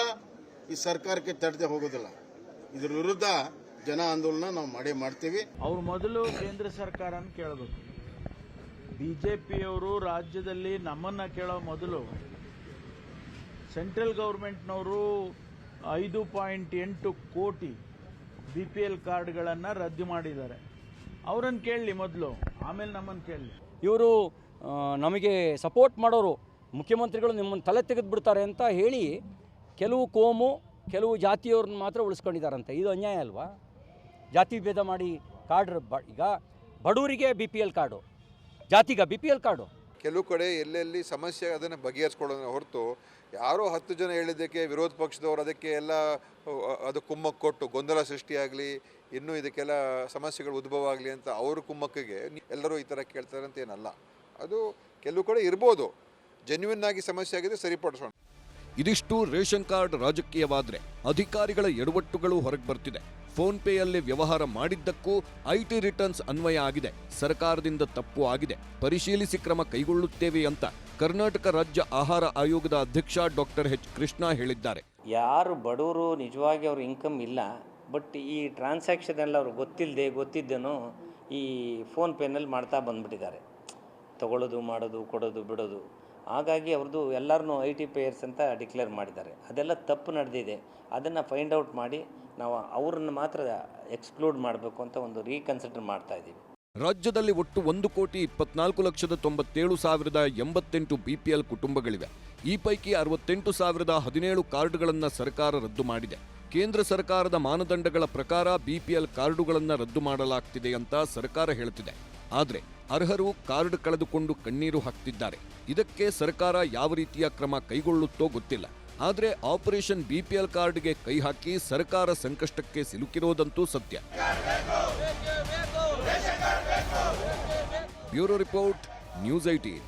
ಈ ಸರ್ಕಾರಕ್ಕೆ ತಡೆದೇ ಹೋಗೋದಿಲ್ಲ. ಇದ್ರ ವಿರುದ್ಧ ಜನ ಆಂದೋಲನ ನಾವು ಮಾಡೇ ಮಾಡ್ತೀವಿ. ಅವ್ರು ಮೊದಲು ಕೇಂದ್ರ ಸರ್ಕಾರನ ಕೇಳಬೇಕು. ಬಿಜೆಪಿಯವರು ರಾಜ್ಯದಲ್ಲಿ ನಮ್ಮನ್ನ ಕೇಳೋ ಮೊದಲು ಸೆಂಟ್ರಲ್ ಗೌರ್ಮೆಂಟ್ನವರು 5.8 ಕೋಟಿ BPL ಕಾರ್ಡ್ಗಳನ್ನು ರದ್ದು ಮಾಡಿದ್ದಾರೆ. ಅವರನ್ನು ಕೇಳಲಿ ಮೊದಲು, ಆಮೇಲೆ ನಮ್ಮನ್ನು ಕೇಳಲಿ. ಇವರು ನಮಗೆ ಸಪೋರ್ಟ್ ಮಾಡೋರು, ಮುಖ್ಯಮಂತ್ರಿಗಳು ನಿಮ್ಮನ್ನು ತಲೆ ತೆಗೆದುಬಿಡ್ತಾರೆ ಅಂತ ಹೇಳಿ ಕೆಲವು ಕೋಮು ಕೆಲವು ಜಾತಿಯವ್ರನ್ನ ಮಾತ್ರ ಉಳಿಸ್ಕೊಂಡಿದ್ದಾರಂತೆ. ಇದು ಅನ್ಯಾಯ ಅಲ್ವಾ? ಜಾತಿ ಭೇದ ಮಾಡಿ ಕಾರ್ಡ್ ಈಗ ಬಡವರಿಗೆ BPL ಕಾರ್ಡು, ಜಾತಿಗ BPL ಕಾರ್ಡು. ಕೆಲವು ಕಡೆ ಎಲ್ಲೆಲ್ಲಿ ಸಮಸ್ಯೆ ಅದನ್ನು ಬಗೆಹರಿಸ್ಕೊಳ್ಳೋಣ ಹೊರತು ಯಾರೋ 10 ಜನ ಹೇಳಿದ್ದಕ್ಕೆ ವಿರೋಧ ಪಕ್ಷದವರು ಅದಕ್ಕೆ ಎಲ್ಲ ಅದು ಕುಮ್ಮಕ್ಕು ಕೊಟ್ಟು ಗೊಂದಲ ಸೃಷ್ಟಿಯಾಗಲಿ, ಇನ್ನೂ ಇದಕ್ಕೆಲ್ಲ ಸಮಸ್ಯೆಗಳು ಉದ್ಭವ ಆಗಲಿ ಅಂತ ಅವ್ರ ಕುಮ್ಮಕ್ಕಿಗೆ ಎಲ್ಲರೂ ಈ ಥರ ಕೇಳ್ತಾರೆ ಅಂತ ಏನಲ್ಲ. ಅದು ಕೆಲವು ಕಡೆ ಇರ್ಬೋದು, ಜೆನ್ಯೂನ್ ಆಗಿ ಸಮಸ್ಯೆ ಆಗಿದೆ, ಸರಿಪಡಿಸೋಣ. ಇದಿಷ್ಟು ರೇಷನ್ ಕಾರ್ಡ್ ರಾಜಕೀಯವಾದ್ರೆ ಅಧಿಕಾರಿಗಳ ಎಡವಟ್ಟುಗಳು ಹೊರಗೆ ಬರ್ತಿದೆ. ಫೋನ್ ಪೇಯಲ್ಲಿ ವ್ಯವಹಾರ ಮಾಡಿದ್ದಕ್ಕೂ IT ರಿಟರ್ನ್ಸ್ ಅನ್ವಯ ಆಗಿದೆ. ಸರ್ಕಾರದಿಂದ ತಪ್ಪು ಆಗಿದೆ, ಪರಿಶೀಲಿಸಿ ಕ್ರಮ ಕೈಗೊಳ್ಳುತ್ತೇವೆ ಅಂತ ಕರ್ನಾಟಕ ರಾಜ್ಯ ಆಹಾರ ಆಯೋಗದ ಅಧ್ಯಕ್ಷ ಡಾಕ್ಟರ್ H. ಕೃಷ್ಣ ಹೇಳಿದ್ದಾರೆ. ಯಾರು ಬಡವರು ನಿಜವಾಗಿ ಅವ್ರ ಇನ್ಕಮ್ ಇಲ್ಲ, ಬಟ್ ಈ ಟ್ರಾನ್ಸಾಕ್ಷನ್ ಎಲ್ಲ ಅವ್ರು ಗೊತ್ತಿದ್ದೇನೋ ಈ ಫೋನ್ ಪೇನಲ್ಲಿ ಮಾಡ್ತಾ ಬಂದ್ಬಿಟ್ಟಿದ್ದಾರೆ. ತಗೊಳ್ಳೋದು, ಮಾಡೋದು, ಕೊಡೋದು, ಬಿಡೋದು. ಹಾಗಾಗಿ ಅವ್ರದ್ದು ಎಲ್ಲರನ್ನೂ IT ಪೇಯರ್ಸ್ ಅಂತ ಡಿಕ್ಲೇರ್ ಮಾಡಿದ್ದಾರೆ. ಅದೆಲ್ಲ ತಪ್ಪು ನಡೆದಿದೆ. ಅದನ್ನು ಫೈಂಡ್ ಔಟ್ ಮಾಡಿ ನಾವು ಅವ್ರನ್ನ ಮಾತ್ರ ಎಕ್ಸ್ಕ್ಲೂಡ್ ಮಾಡಬೇಕು ಅಂತ ಒಂದು ರೀಕನ್ಸಿಡರ್ ಮಾಡ್ತಾ ಇದ್ದೀವಿ. ರಾಜ್ಯದಲ್ಲಿ ಒಟ್ಟು 1,24,97,088 BPL ಕುಟುಂಬಗಳಿವೆ. ಈ ಪೈಕಿ 68,017 ಕಾರ್ಡ್ಗಳನ್ನು ಸರ್ಕಾರ ರದ್ದು ಮಾಡಿದೆ. ಕೇಂದ್ರ ಸರ್ಕಾರದ ಮಾನದಂಡಗಳ ಪ್ರಕಾರ BPL ಕಾರ್ಡುಗಳನ್ನು ರದ್ದು ಮಾಡಲಾಗ್ತಿದೆ ಅಂತ ಸರ್ಕಾರ ಹೇಳ್ತಿದೆ. ಆದರೆ ಅರ್ಹರು ಕಾರ್ಡ್ ಕಳೆದುಕೊಂಡು ಕಣ್ಣೀರು ಹಾಕ್ತಿದ್ದಾರೆ. ಇದಕ್ಕೆ ಸರ್ಕಾರ ಯಾವ ರೀತಿಯ ಕ್ರಮ ಕೈಗೊಳ್ಳುತ್ತೋ ಗೊತ್ತಿಲ್ಲ. ಆದರೆ ಆಪರೇಷನ್ BPL ಕಾರ್ಡ್ಗೆ ಕೈ ಹಾಕಿ ಸರ್ಕಾರ ಸಂಕಷ್ಟಕ್ಕೆ ಸಿಲುಕಿರೋದಂತೂ ಸತ್ಯ. Bureau report, news 18.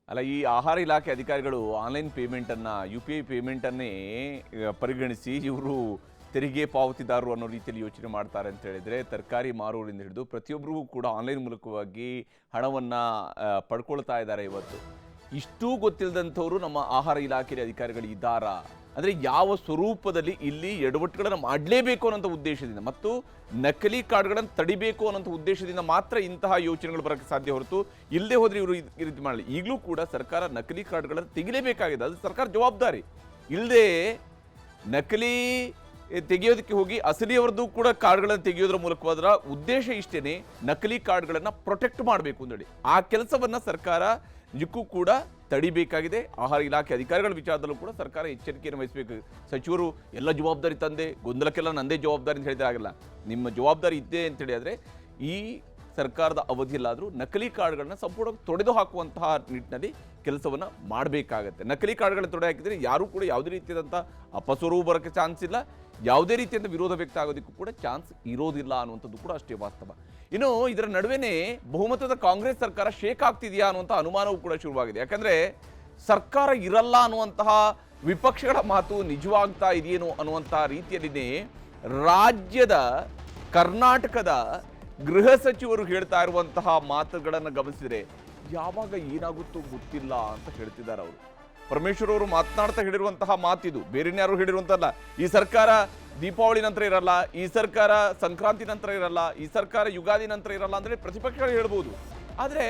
ಅಲ್ಲ, ಈ ಆಹಾರ ಇಲಾಖೆ ಅಧಿಕಾರಿಗಳು ಆನ್ಲೈನ್ ಪೇಮೆಂಟನ್ನು, UPI ಪೇಮೆಂಟನ್ನೇ ಪರಿಗಣಿಸಿ ಇವರು ತೆರಿಗೆ ಪಾವತಿದಾರರು ಅನ್ನೋ ರೀತಿಯಲ್ಲಿ ಯೋಚನೆ ಮಾಡ್ತಾರೆ ಅಂತ ಹೇಳಿದರೆ, ತರಕಾರಿ ಮಾರುವವರಿಂದ ಹಿಡಿದು ಪ್ರತಿಯೊಬ್ಬರಿಗೂ ಕೂಡ ಆನ್ಲೈನ್ ಮೂಲಕವಾಗಿ ಹಣವನ್ನು ಪಡ್ಕೊಳ್ತಾ ಇದ್ದಾರೆ. ಇವತ್ತು ಇಷ್ಟೂ ಗೊತ್ತಿಲ್ಲದಂಥವರು ನಮ್ಮ ಆಹಾರ ಇಲಾಖೆ ಅಧಿಕಾರಿಗಳು ಇದ್ದಾರಾ? ಅಂದರೆ ಯಾವ ಸ್ವರೂಪದಲ್ಲಿ ಇಲ್ಲಿ ಎಡವಟ್ಟುಗಳನ್ನು ಮಾಡಲೇಬೇಕು ಅನ್ನೋಂಥ ಉದ್ದೇಶದಿಂದ ಮತ್ತು ನಕಲಿ ಕಾರ್ಡ್ಗಳನ್ನು ತಡಿಬೇಕು ಅನ್ನೋಂಥ ಉದ್ದೇಶದಿಂದ ಮಾತ್ರ ಇಂತಹ ಯೋಚನೆಗಳು ಬರೋಕ್ಕೆ ಸಾಧ್ಯ ಹೊರತು ಇಲ್ಲದೆ ಹೋದರೆ ಇವರು ಈ ರೀತಿ ಮಾಡಲಿ. ಈಗಲೂ ಕೂಡ ಸರ್ಕಾರ ನಕಲಿ ಕಾರ್ಡ್ಗಳನ್ನು ತೆಗಿಲೇಬೇಕಾಗಿದೆ. ಅದು ಸರ್ಕಾರ ಜವಾಬ್ದಾರಿ. ಇಲ್ಲದೆ ನಕಲಿ ತೆಗೆಯೋದಕ್ಕೆ ಹೋಗಿ ಅಸಲಿಯವರದ್ದು ಕೂಡ ಕಾರ್ಡ್ಗಳನ್ನು ತೆಗೆಯೋದ್ರ ಮೂಲಕವಾದ್ರ ಉದ್ದೇಶ ಇಷ್ಟೇನೆ, ನಕಲಿ ಕಾರ್ಡ್ಗಳನ್ನು ಪ್ರೊಟೆಕ್ಟ್ ಮಾಡಬೇಕು ಅಂತೇಳಿ. ಆ ಕೆಲಸವನ್ನು ಸರ್ಕಾರ ನಿಜಕ್ಕೂ ಕೂಡ ತಡಿಬೇಕಾಗಿದೆ. ಆಹಾರ ಇಲಾಖೆ ಅಧಿಕಾರಿಗಳ ವಿಚಾರದಲ್ಲೂ ಕೂಡ ಸರ್ಕಾರ ಎಚ್ಚರಿಕೆಯನ್ನು ವಹಿಸಬೇಕು. ಸಚಿವರು ಎಲ್ಲ ಜವಾಬ್ದಾರಿ ತಂದೆ, ಗೊಂದಲಕ್ಕೆಲ್ಲ ನಂದೇ ಜವಾಬ್ದಾರಿ ಅಂತ ಹೇಳಿದ್ರೆ ಆಗಲ್ಲ. ನಿಮ್ಮ ಜವಾಬ್ದಾರಿ ಇದ್ದೇ ಅಂತೇಳಿ ಆದರೆ ಈ ಸರ್ಕಾರದ ಅವಧಿಯಲ್ಲಾದರೂ ನಕಲಿ ಕಾರ್ಡ್ಗಳನ್ನ ಸಂಪೂರ್ಣ ತೊಡೆದು ಹಾಕುವಂತಹ ನಿಟ್ಟಿನಲ್ಲಿ ಕೆಲಸವನ್ನು ಮಾಡಬೇಕಾಗತ್ತೆ. ನಕಲಿ ಕಾರ್ಡ್ಗಳನ್ನ ತೊಡೆ ಹಾಕಿದರೆ ಯಾರೂ ಕೂಡ ಯಾವುದೇ ರೀತಿಯಾದಂಥ ಅಪಸ್ವರವು ಬರೋಕ್ಕೆ ಚಾನ್ಸ್ ಇಲ್ಲ, ಯಾವುದೇ ರೀತಿಯಿಂದ ವಿರೋಧ ವ್ಯಕ್ತ ಆಗೋದಕ್ಕೂ ಕೂಡ ಚಾನ್ಸ್ ಇರೋದಿಲ್ಲ ಅನ್ನುವಂಥದ್ದು ಕೂಡ ಅಷ್ಟೇ ವಾಸ್ತವ. ಇನ್ನು ಇದರ ನಡುವೆನೇ ಬಹುಮತದ ಕಾಂಗ್ರೆಸ್ ಸರ್ಕಾರ ಶೇಕ್ ಆಗ್ತಿದೆಯಾ ಅನ್ನುವಂಥ ಅನುಮಾನವೂ ಕೂಡ ಶುರುವಾಗಿದೆ. ಯಾಕಂದರೆ ಸರ್ಕಾರ ಇರಲ್ಲ ಅನ್ನುವಂತಹ ವಿಪಕ್ಷಗಳ ಮಾತು ನಿಜವಾಗ್ತಾ ಇದೆಯೇನೋ ಅನ್ನುವಂತಹ ರೀತಿಯಲ್ಲಿನೇ ರಾಜ್ಯದ ಕರ್ನಾಟಕದ ಗೃಹ ಸಚಿವರು ಹೇಳ್ತಾ ಇರುವಂತಹ ಮಾತುಗಳನ್ನು ಗಮನಿಸಿದರೆ ಯಾವಾಗ ಏನಾಗುತ್ತೋ ಗೊತ್ತಿಲ್ಲ ಅಂತ ಹೇಳ್ತಿದ್ದಾರೆ ಅವರು. ಪರಮೇಶ್ವರ್ ಅವರು ಮಾತನಾಡ್ತಾ ಹೇಳಿರುವಂತಹ ಮಾತಿದು, ಬೇರೆನ್ಯಾರು ಹೇಳಿರುವಂತಲ್ಲ. ಈ ಸರ್ಕಾರ ದೀಪಾವಳಿ ನಂತರ ಇರಲ್ಲ, ಈ ಸರ್ಕಾರ ಸಂಕ್ರಾಂತಿ ನಂತರ ಇರಲ್ಲ, ಈ ಸರ್ಕಾರ ಯುಗಾದಿ ನಂತರ ಇರಲ್ಲ ಅಂದರೆ ಪ್ರತಿಪಕ್ಷಗಳು ಹೇಳ್ಬೋದು. ಆದರೆ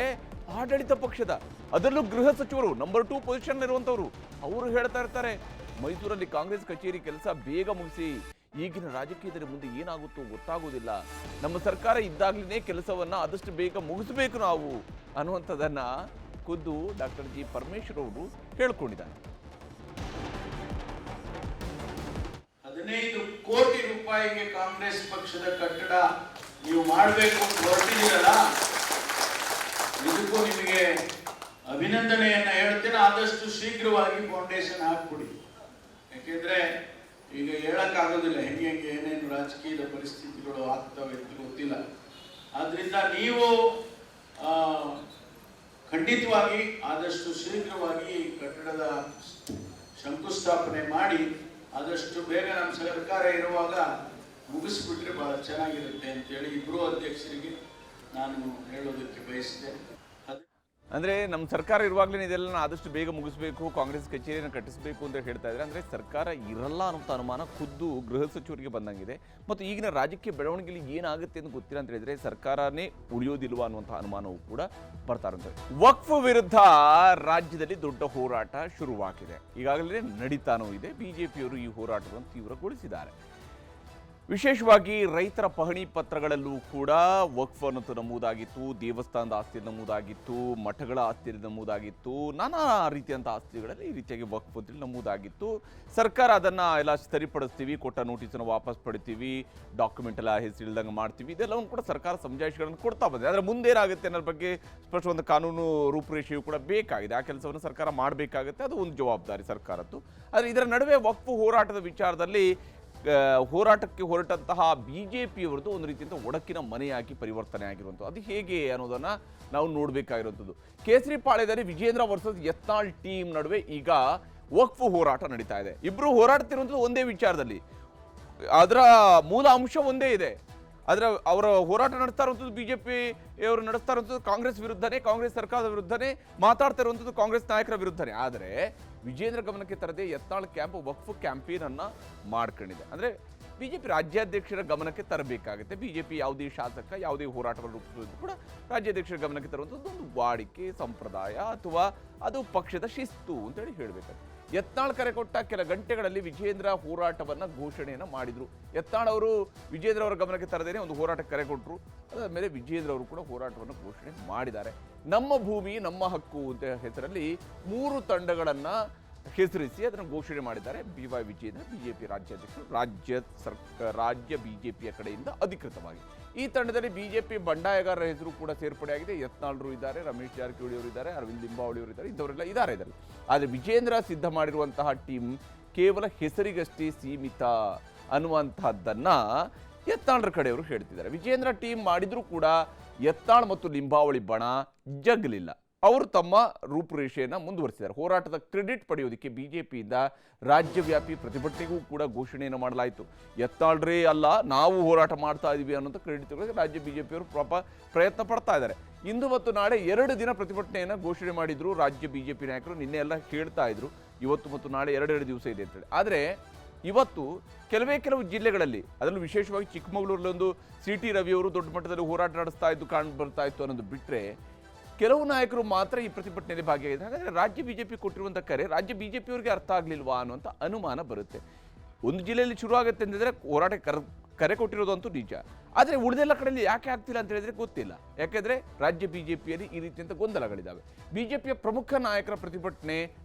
ಆಡಳಿತ ಪಕ್ಷದ, ಅದರಲ್ಲೂ ಗೃಹ ಸಚಿವರು ನಂಬರ್ 2 ಪೊಸಿಷನ್ ಇರುವಂಥವ್ರು, ಅವರು ಹೇಳ್ತಾ ಇರ್ತಾರೆ ಮೈಸೂರಲ್ಲಿ ಕಾಂಗ್ರೆಸ್ ಕಚೇರಿ ಕೆಲಸ ಬೇಗ ಮುಗಿಸಿ, ಈಗಿನ ರಾಜಕೀಯದಲ್ಲಿ ಮುಂದೆ ಏನಾಗುತ್ತೋ ಗೊತ್ತಾಗೋದಿಲ್ಲ, ನಮ್ಮ ಸರ್ಕಾರ ಇದ್ದಾಗಲೇ ಕೆಲಸವನ್ನು ಆದಷ್ಟು ಬೇಗ ಮುಗಿಸ್ಬೇಕು ನಾವು ಅನ್ನುವಂಥದ್ದನ್ನು ಖುದ್ದು ಡಾಕ್ಟರ್ ಜಿ ಪರಮೇಶ್ವರ್ ಅವರು ಹೇಳ್ಕೊಂಡಿದ್ದಾರೆ. 15 ಕೋಟಿ ರೂಪಾಯಿಗೆ ಕಾಂಗ್ರೆಸ್ ಪಕ್ಷದ ಕಟ್ಟಡ ನೀವು ಮಾಡಬೇಕು ಅಂತ ಹೊರಟಿದ್ದೀರಲ್ಲ, ಇದಕ್ಕೂ ನಿಮಗೆ ಅಭಿನಂದನೆಯನ್ನ ಹೇಳ್ತೇನೆ. ಆದಷ್ಟು ಶೀಘ್ರವಾಗಿ ಫೌಂಡೇಶನ್ ಹಾಕ್ಬಿಡಿ. ಯಾಕೆಂದ್ರೆ ಈಗ ಹೇಳಕ್ಕಾಗೋದಿಲ್ಲ ಹೆಂಗೆ ಏನೇನು ರಾಜಕೀಯದ ಪರಿಸ್ಥಿತಿಗಳು ಆಗ್ತವೆ ಅಂತ ಗೊತ್ತಿಲ್ಲ. ಆದ್ರಿಂದ ನೀವು ಖಂಡಿತವಾಗಿ ಆದಷ್ಟು ಶೀಘ್ರವಾಗಿ ಕಟ್ಟಡದ ಶಂಕುಸ್ಥಾಪನೆ ಮಾಡಿ ಆದಷ್ಟು ಬೇಗ ನಮ್ಮ ಸರ್ಕಾರ ಇರುವಾಗ ಮುಗಿಸ್ಬಿಟ್ರೆ ಬಹಳ ಚೆನ್ನಾಗಿರುತ್ತೆ ಅಂತೇಳಿ ಇಬ್ಬರು ಅಧ್ಯಕ್ಷರಿಗೆ ನಾನು ಹೇಳೋದಕ್ಕೆ ಬಯಸಿದೆ. ಅಂದರೆ ನಮ್ಮ ಸರ್ಕಾರ ಇರುವಾಗಲೇ ಇದೆಲ್ಲ ಆದಷ್ಟು ಬೇಗ ಮುಗಿಸ್ಬೇಕು, ಕಾಂಗ್ರೆಸ್ ಕಚೇರಿಯನ್ನು ಕಟ್ಟಿಸಬೇಕು ಅಂತ ಹೇಳ್ತಾ ಇದ್ದಾರೆ. ಅಂದರೆ ಸರ್ಕಾರ ಇರಲ್ಲ ಅನ್ನೋಂಥ ಅನುಮಾನ ಖುದ್ದು ಗೃಹ ಸಚಿವರಿಗೆ ಬಂದಂಗಿದೆ. ಮತ್ತು ಈಗಿನ ರಾಜಕೀಯ ಬೆಳವಣಿಗೆಯಲ್ಲಿ ಏನಾಗುತ್ತೆ ಅಂತ ಗೊತ್ತಿಲ್ಲ ಅಂತ ಹೇಳಿದರೆ ಸರ್ಕಾರನೇ ಉಳಿಯೋದಿಲ್ವಾ ಅನ್ನುವಂಥ ಅನುಮಾನವೂ ಕೂಡ ಬರ್ತಾ ಇರುತ್ತೆ. ವಕ್ಫ್ ವಿರುದ್ಧ ರಾಜ್ಯದಲ್ಲಿ ದೊಡ್ಡ ಹೋರಾಟ ಶುರುವಾಗಿದೆ, ಈಗಾಗಲೇ ನಡೀತಾನೂ ಇದೆ. ಬಿಜೆಪಿಯವರು ಈ ಹೋರಾಟವನ್ನು ತೀವ್ರಗೊಳಿಸಿದ್ದಾರೆ. ವಿಶೇಷವಾಗಿ ರೈತರ ಪಹಣಿ ಪತ್ರಗಳಲ್ಲೂ ಕೂಡ ವಕ್ಫ್ ಅನ್ನೋದು ನಮೂದಾಗಿತ್ತು, ದೇವಸ್ಥಾನದ ಆಸ್ತಿ ನಮೂದಾಗಿತ್ತು, ಮಠಗಳ ಆಸ್ತಿ ನಮೂದಾಗಿತ್ತು, ನಾನಾ ರೀತಿಯಂಥ ಆಸ್ತಿಗಳಲ್ಲಿ ಈ ರೀತಿಯಾಗಿ ವಕ್ಫ್ ಅಂತೇಳಿ ನಮೂದಾಗಿತ್ತು. ಸರ್ಕಾರ ಅದನ್ನು ಎಲ್ಲ ಸರಿಪಡಿಸ್ತೀವಿ, ಕೊಟ್ಟ ನೋಟಿಸನ್ನು ವಾಪಸ್ ಪಡಿತೀವಿ, ಡಾಕ್ಯುಮೆಂಟ್ ಎಲ್ಲ ಹೆಸರಿಲ್ದಂಗೆ ಮಾಡ್ತೀವಿ, ಇದೆಲ್ಲವನ್ನು ಕೂಡ ಸರ್ಕಾರ ಸಮಜಾಯಿಷಿಗಳನ್ನು ಕೊಡ್ತಾ ಬಂದಿದೆ. ಆದರೆ ಮುಂದೇನಾಗುತ್ತೆ ಅನ್ನೋದ್ರ ಬಗ್ಗೆ ಸ್ಪಷ್ಟವಾದ ಕಾನೂನು ರೂಪುರೇಷೆಯೂ ಕೂಡ ಬೇಕಾಗಿದೆ. ಆ ಕೆಲಸವನ್ನು ಸರ್ಕಾರ ಮಾಡಬೇಕಾಗುತ್ತೆ, ಅದು ಒಂದು ಜವಾಬ್ದಾರಿ ಸರ್ಕಾರದ್ದು. ಆದರೆ ಇದರ ನಡುವೆ ವಕ್ಫ್ ಹೋರಾಟದ ವಿಚಾರದಲ್ಲಿ ಹೋರಾಟಕ್ಕೆ ಹೊರಟಂತಹ ಬಿಜೆಪಿಯವರದ್ದು ಒಂದು ರೀತಿಯಿಂದ ಒಡಕಿನ ಮನೆಯಾಗಿ ಪರಿವರ್ತನೆ ಆಗಿರುವಂಥದ್ದು. ಅದು ಹೇಗೆ ಅನ್ನೋದನ್ನು ನಾವು ನೋಡಬೇಕಾಗಿರುವಂಥದ್ದು. ಕೇಸರಿಪಾಳ್ಯದಲ್ಲಿ ವಿಜೇಂದ್ರ ವರ್ಸಸ್ ಯತ್ನಾಳ್ ಟೀಮ್ ನಡುವೆ ಈಗ ವಕ್ಫ್ ಹೋರಾಟ ನಡೀತಾ ಇದೆ. ಇಬ್ಬರು ಹೋರಾಡ್ತಿರುವಂಥದ್ದು ಒಂದೇ ವಿಚಾರದಲ್ಲಿ, ಅದರ ಮೂಲ ಅಂಶ ಒಂದೇ ಇದೆ. ಆದರೆ ಅವರ ಹೋರಾಟ ನಡೆಸ್ತಾ ಇರುವಂಥದ್ದು ಬಿಜೆಪಿ ಅವರು ನಡೆಸ್ತಾ ಇರುವಂಥದ್ದು ಕಾಂಗ್ರೆಸ್ ವಿರುದ್ಧನೇ, ಕಾಂಗ್ರೆಸ್ ಸರ್ಕಾರದ ವಿರುದ್ಧನೇ, ಮಾತಾಡ್ತಾ ಇರುವಂಥದ್ದು ಕಾಂಗ್ರೆಸ್ ನಾಯಕರ ವಿರುದ್ಧನೇ. ಆದರೆ ವಿಜೇಂದ್ರ ಗಮನಕ್ಕೆ ತರದೆ ಯತ್ನಾಳ್ ಕ್ಯಾಂಪ್ ವಕ್ಫ್ ಕ್ಯಾಂಪೇನ್ ಅನ್ನ ಮಾಡ್ಕೊಂಡಿದೆ. ಅಂದರೆ ಬಿಜೆಪಿ ರಾಜ್ಯಾಧ್ಯಕ್ಷರ ಗಮನಕ್ಕೆ ತರಬೇಕಾಗುತ್ತೆ. ಬಿಜೆಪಿ ಯಾವುದೇ ಶಾಸಕ ಯಾವುದೇ ಹೋರಾಟವನ್ನು ರೂಪಿಸುವುದು ಕೂಡ ರಾಜ್ಯಾಧ್ಯಕ್ಷರ ಗಮನಕ್ಕೆ ತರುವಂಥದ್ದು ಒಂದು ವಾಡಿಕೆ, ಸಂಪ್ರದಾಯ, ಅಥವಾ ಅದು ಪಕ್ಷದ ಶಿಸ್ತು ಅಂತೇಳಿ ಹೇಳಬೇಕಾಗುತ್ತೆ. ಯತ್ನಾಳ್ ಕರೆ ಕೊಟ್ಟ ಕೆಲ ಗಂಟೆಗಳಲ್ಲಿ ವಿಜೇಂದ್ರ ಹೋರಾಟವನ್ನು ಘೋಷಣೆಯನ್ನು ಮಾಡಿದರು. ಯತ್ನಾಳ್ ಅವರು ವಿಜೇಂದ್ರ ಅವರ ಗಮನಕ್ಕೆ ತರದೇನೆ ಒಂದು ಹೋರಾಟಕ್ಕೆ ಕರೆ ಕೊಟ್ಟರು. ಅದಾದ ಮೇಲೆ ವಿಜೇಂದ್ರ ಅವರು ಕೂಡ ಹೋರಾಟವನ್ನು ಘೋಷಣೆ ಮಾಡಿದ್ದಾರೆ. ನಮ್ಮ ಭೂಮಿ ನಮ್ಮ ಹಕ್ಕು ಅಂತ ಹೆಸರಲ್ಲಿ 3 ತಂಡಗಳನ್ನು ಹೆಸರಿಸಿ ಅದನ್ನು ಘೋಷಣೆ ಮಾಡಿದ್ದಾರೆ BY ವಿಜೇಂದ್ರ, ಬಿಜೆಪಿ ರಾಜ್ಯಾಧ್ಯಕ್ಷರು, ರಾಜ್ಯ ಬಿಜೆಪಿಯ ಕಡೆಯಿಂದ ಅಧಿಕೃತವಾಗಿ. ಈ ತಂಡದಲ್ಲಿ ಬಿಜೆಪಿ ಬಂಡಾಯಗಾರರ ಹೆಸರು ಕೂಡ ಸೇರ್ಪಡೆಯಾಗಿದೆ. ಯತ್ನಾಳ್ರು ಇದ್ದಾರೆ, ರಮೇಶ್ ಜಾರಕಿಹೊಳಿ ಅವರು ಇದ್ದಾರೆ, ಅರವಿಂದ್ ಲಿಂಬಾವಳಿ ಅವರು ಇದ್ದಾರೆ, ಇಂಥವರೆಲ್ಲ ಇದ್ದಾರೆ ಇದರಲ್ಲಿ. ಆದರೆ ವಿಜೇಂದ್ರ ಸಿದ್ಧ ಮಾಡಿರುವಂತಹ ಟೀಮ್ ಕೇವಲ ಹೆಸರಿಗಷ್ಟೇ ಸೀಮಿತ ಅನ್ನುವಂತಹದ್ದನ್ನು ಯತ್ನಾಳ್ರ ಕಡೆಯವರು ಹೇಳ್ತಿದ್ದಾರೆ. ವಿಜೇಂದ್ರ ಟೀಮ್ ಮಾಡಿದರೂ ಕೂಡ ಯತ್ನಾಳ್ ಮತ್ತು ಲಿಂಬಾವಳಿ ಬಣ ಜಗ್ಗಲಿಲ್ಲ. ಅವರು ತಮ್ಮ ರೂಪುರೇಷೆಯನ್ನು ಮುಂದುವರಿಸಿದ್ದಾರೆ. ಹೋರಾಟದ ಕ್ರೆಡಿಟ್ ಪಡೆಯೋದಕ್ಕೆ ಬಿಜೆಪಿಯಿಂದ ರಾಜ್ಯವ್ಯಾಪಿ ಪ್ರತಿಭಟನೆಗೂ ಕೂಡ ಘೋಷಣೆಯನ್ನು ಮಾಡಲಾಯಿತು. ಯತ್ನಾಳ್ರೇ ಅಲ್ಲ, ನಾವು ಹೋರಾಟ ಮಾಡ್ತಾ ಇದ್ದೀವಿ ಅನ್ನೋಂಥ ಕ್ರೆಡಿಟ್ ತಗೊಳ್ಳೋಕೆ ರಾಜ್ಯ ಬಿಜೆಪಿಯವರು ಪ್ರಯತ್ನ ಪಡ್ತಾ ಇದ್ದಾರೆ. ಇಂದು ಮತ್ತು ನಾಳೆ 2 ದಿನ ಪ್ರತಿಭಟನೆಯನ್ನು ಘೋಷಣೆ ಮಾಡಿದ್ರು ರಾಜ್ಯ ಬಿಜೆಪಿ ನಾಯಕರು. ನಿನ್ನೆ ಎಲ್ಲ ಹೇಳ್ತಾ ಇದ್ರು ಇವತ್ತು ಮತ್ತು ನಾಳೆ 2 ದಿವಸ ಇದೆ ಅಂತೇಳಿ. ಆದರೆ ಇವತ್ತು ಕೆಲವು ಜಿಲ್ಲೆಗಳಲ್ಲಿ, ಅದರಲ್ಲೂ ವಿಶೇಷವಾಗಿ ಚಿಕ್ಕಮಗಳೂರಲ್ಲಿ ಒಂದು CT ರವಿಯವರು ದೊಡ್ಡ ಮಟ್ಟದಲ್ಲಿ ಹೋರಾಟ ನಡೆಸ್ತಾ ಇದ್ದು ಕಾಣ್ ಬರ್ತಾ ಇತ್ತು ಅನ್ನೋದು ಬಿಟ್ಟರೆ ಕೆಲವು ನಾಯಕರು ಮಾತ್ರ ಈ ಪ್ರತಿಭಟನೆಯಲ್ಲಿ ಭಾಗಿಯಾಗಿದ್ದಾರೆ. ಹಾಗಾದರೆ ರಾಜ್ಯ ಬಿಜೆಪಿ ಕೊಟ್ಟಿರುವಂಥ ಕರೆ ರಾಜ್ಯ ಬಿಜೆಪಿಯವರಿಗೆ ಅರ್ಥ ಆಗಲಿಲ್ವಾ ಅನ್ನುವಂಥ ಅನುಮಾನ ಬರುತ್ತೆ. ಒಂದು ಜಿಲ್ಲೆಯಲ್ಲಿ ಶುರು ಆಗುತ್ತೆ ಅಂತಂದರೆ ಹೋರಾಟಕ್ಕೆ ಕರೆ ಕೊಟ್ಟಿರೋದಂತೂ ನಿಜ. ಆದರೆ ಉಳಿದೆಲ್ಲ ಕಡೆಯಲ್ಲಿ ಯಾಕೆ ಆಗ್ತಿಲ್ಲ ಅಂತ ಹೇಳಿದ್ರೆ ಗೊತ್ತಿಲ್ಲ. ಯಾಕೆಂದರೆ ರಾಜ್ಯ ಬಿಜೆಪಿಯಲ್ಲಿ ಈ ರೀತಿಯಂಥ ಗೊಂದಲಗಳಿದ್ದಾವೆ. ಬಿಜೆಪಿಯ ಪ್ರಮುಖ ನಾಯಕರ ಪ್ರತಿಭಟನೆ